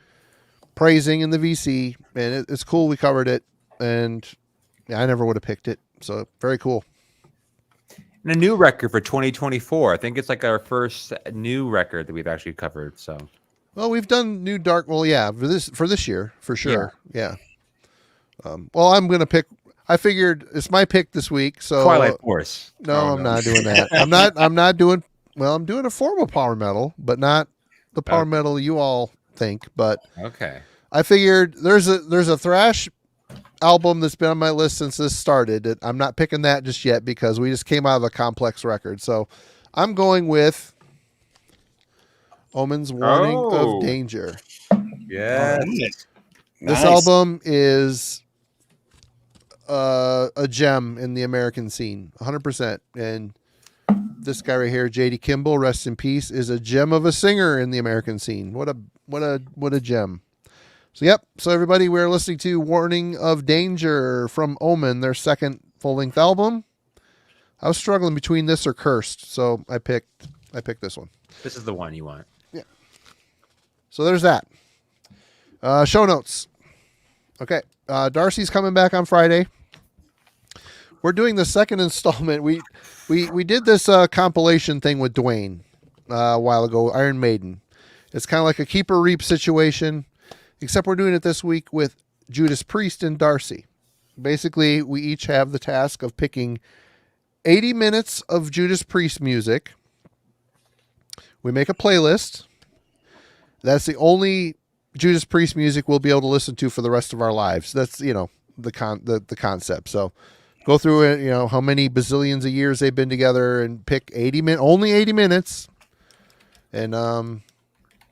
praising in the VC, and it's cool we covered it, and I never would have picked it, so very cool. And a new record for 2024. I think it's like our first new record that we've actually covered. So, well, we've done new dark. Well, yeah, for this year for sure. Yeah. Well, I'm gonna pick. I figured it's my pick this week. So Twilight Force. No, I'm not doing that. I'm not doing. Well, I'm doing a formal power metal, but not the power metal you all think. But okay, I figured there's a thrash album that's been on my list since this started. I'm not picking that just yet because we just came out of a complex record. So I'm going with Omen's Warning of Danger. Yeah. This album is a gem in the American scene, 100%. And this guy right here, J.D. Kimball, rest in peace, is a gem of a singer in the American scene. What a gem. So, yep. So, everybody, we're listening to Warning of Danger from Omen, their second full-length album. I was struggling between this or Cursed, so I picked this one. This is the one you want. Yeah. So, there's that. Show notes. Okay. Darcy's coming back on Friday. We're doing the second installment. We did this compilation thing with Dwayne a while ago, Iron Maiden. It's kind of like a keep or reap situation. Except we're doing it this week with Judas Priest and Darcy. Basically, we each have the task of picking 80 minutes of Judas Priest music. We make a playlist. That's the only Judas Priest music we'll be able to listen to for the rest of our lives. That's, the concept. So go through it, how many bazillions of years they've been together and pick only 80 minutes. And,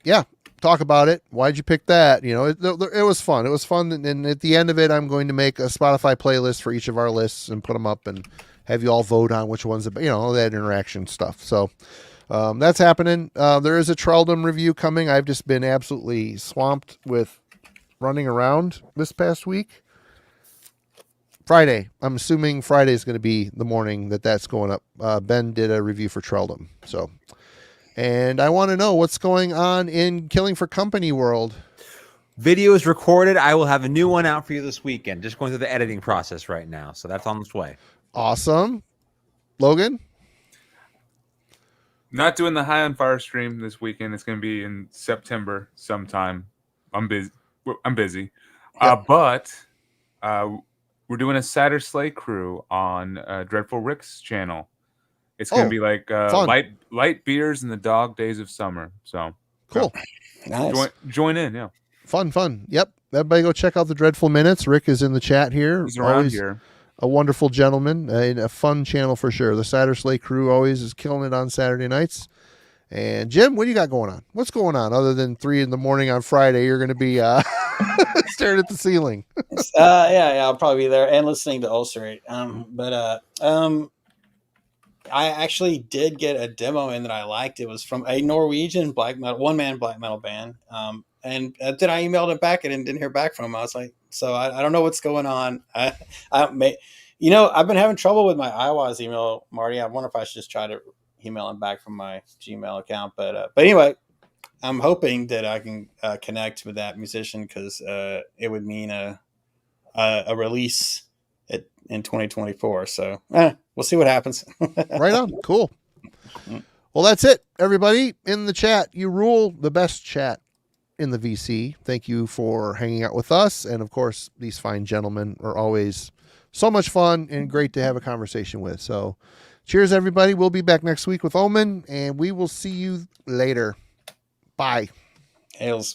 yeah. Talk about it. Why'd you pick that? It was fun. It was fun. And at the end of it, I'm going to make a Spotify playlist for each of our lists and put them up and have you all vote on which ones, all that interaction stuff. So that's happening. There is a Trelldom review coming. I've just been absolutely swamped with running around this past week. Friday. I'm assuming Friday is going to be the morning that's going up. Ben did a review for Trelldom. So, and I want to know what's going on in Killing for Company world. Video is recorded. I will have a new one out for you this weekend. Just going through the editing process right now. So that's on its way. Awesome. Logan? Not doing the High on Fire stream this weekend. It's going to be in September sometime. I'm busy. Yep. But we're doing a Saturday Slay Crew on Dreadful Rick's channel. It's going to be like light beers in the dog days of summer. So cool. Nice. Join in. Yeah. Fun. Yep. Everybody go check out the Dreadful Minutes. Rick is in the chat here. He's around here. A wonderful gentleman. A fun channel for sure. The Saturday Slay Crew always is killing it on Saturday nights. And Jim, what do you got going on? What's going on other than 3 a.m. on Friday? You're going to be Staring at the ceiling. Yeah, I'll probably be there and listening to Ulcerate. I actually did get a demo in that I liked. It was from a Norwegian black metal, one man black metal band. And then I emailed it back and didn't hear back from him. I was like, so I don't know what's going on. I've been having trouble with my Eihwaz email, Marty. I wonder if I should just try to email him back from my Gmail account. But anyway, I'm hoping that I can connect with that musician because it would mean a release in 2024. So we'll see what happens. Right on. Cool. Well, that's it, everybody in the chat. You rule, the best chat in the VC. Thank you for hanging out with us. And of course, these fine gentlemen are always so much fun and great to have a conversation with. So cheers, everybody. We'll be back next week with Omen, and we will see you later. Bye. Hails.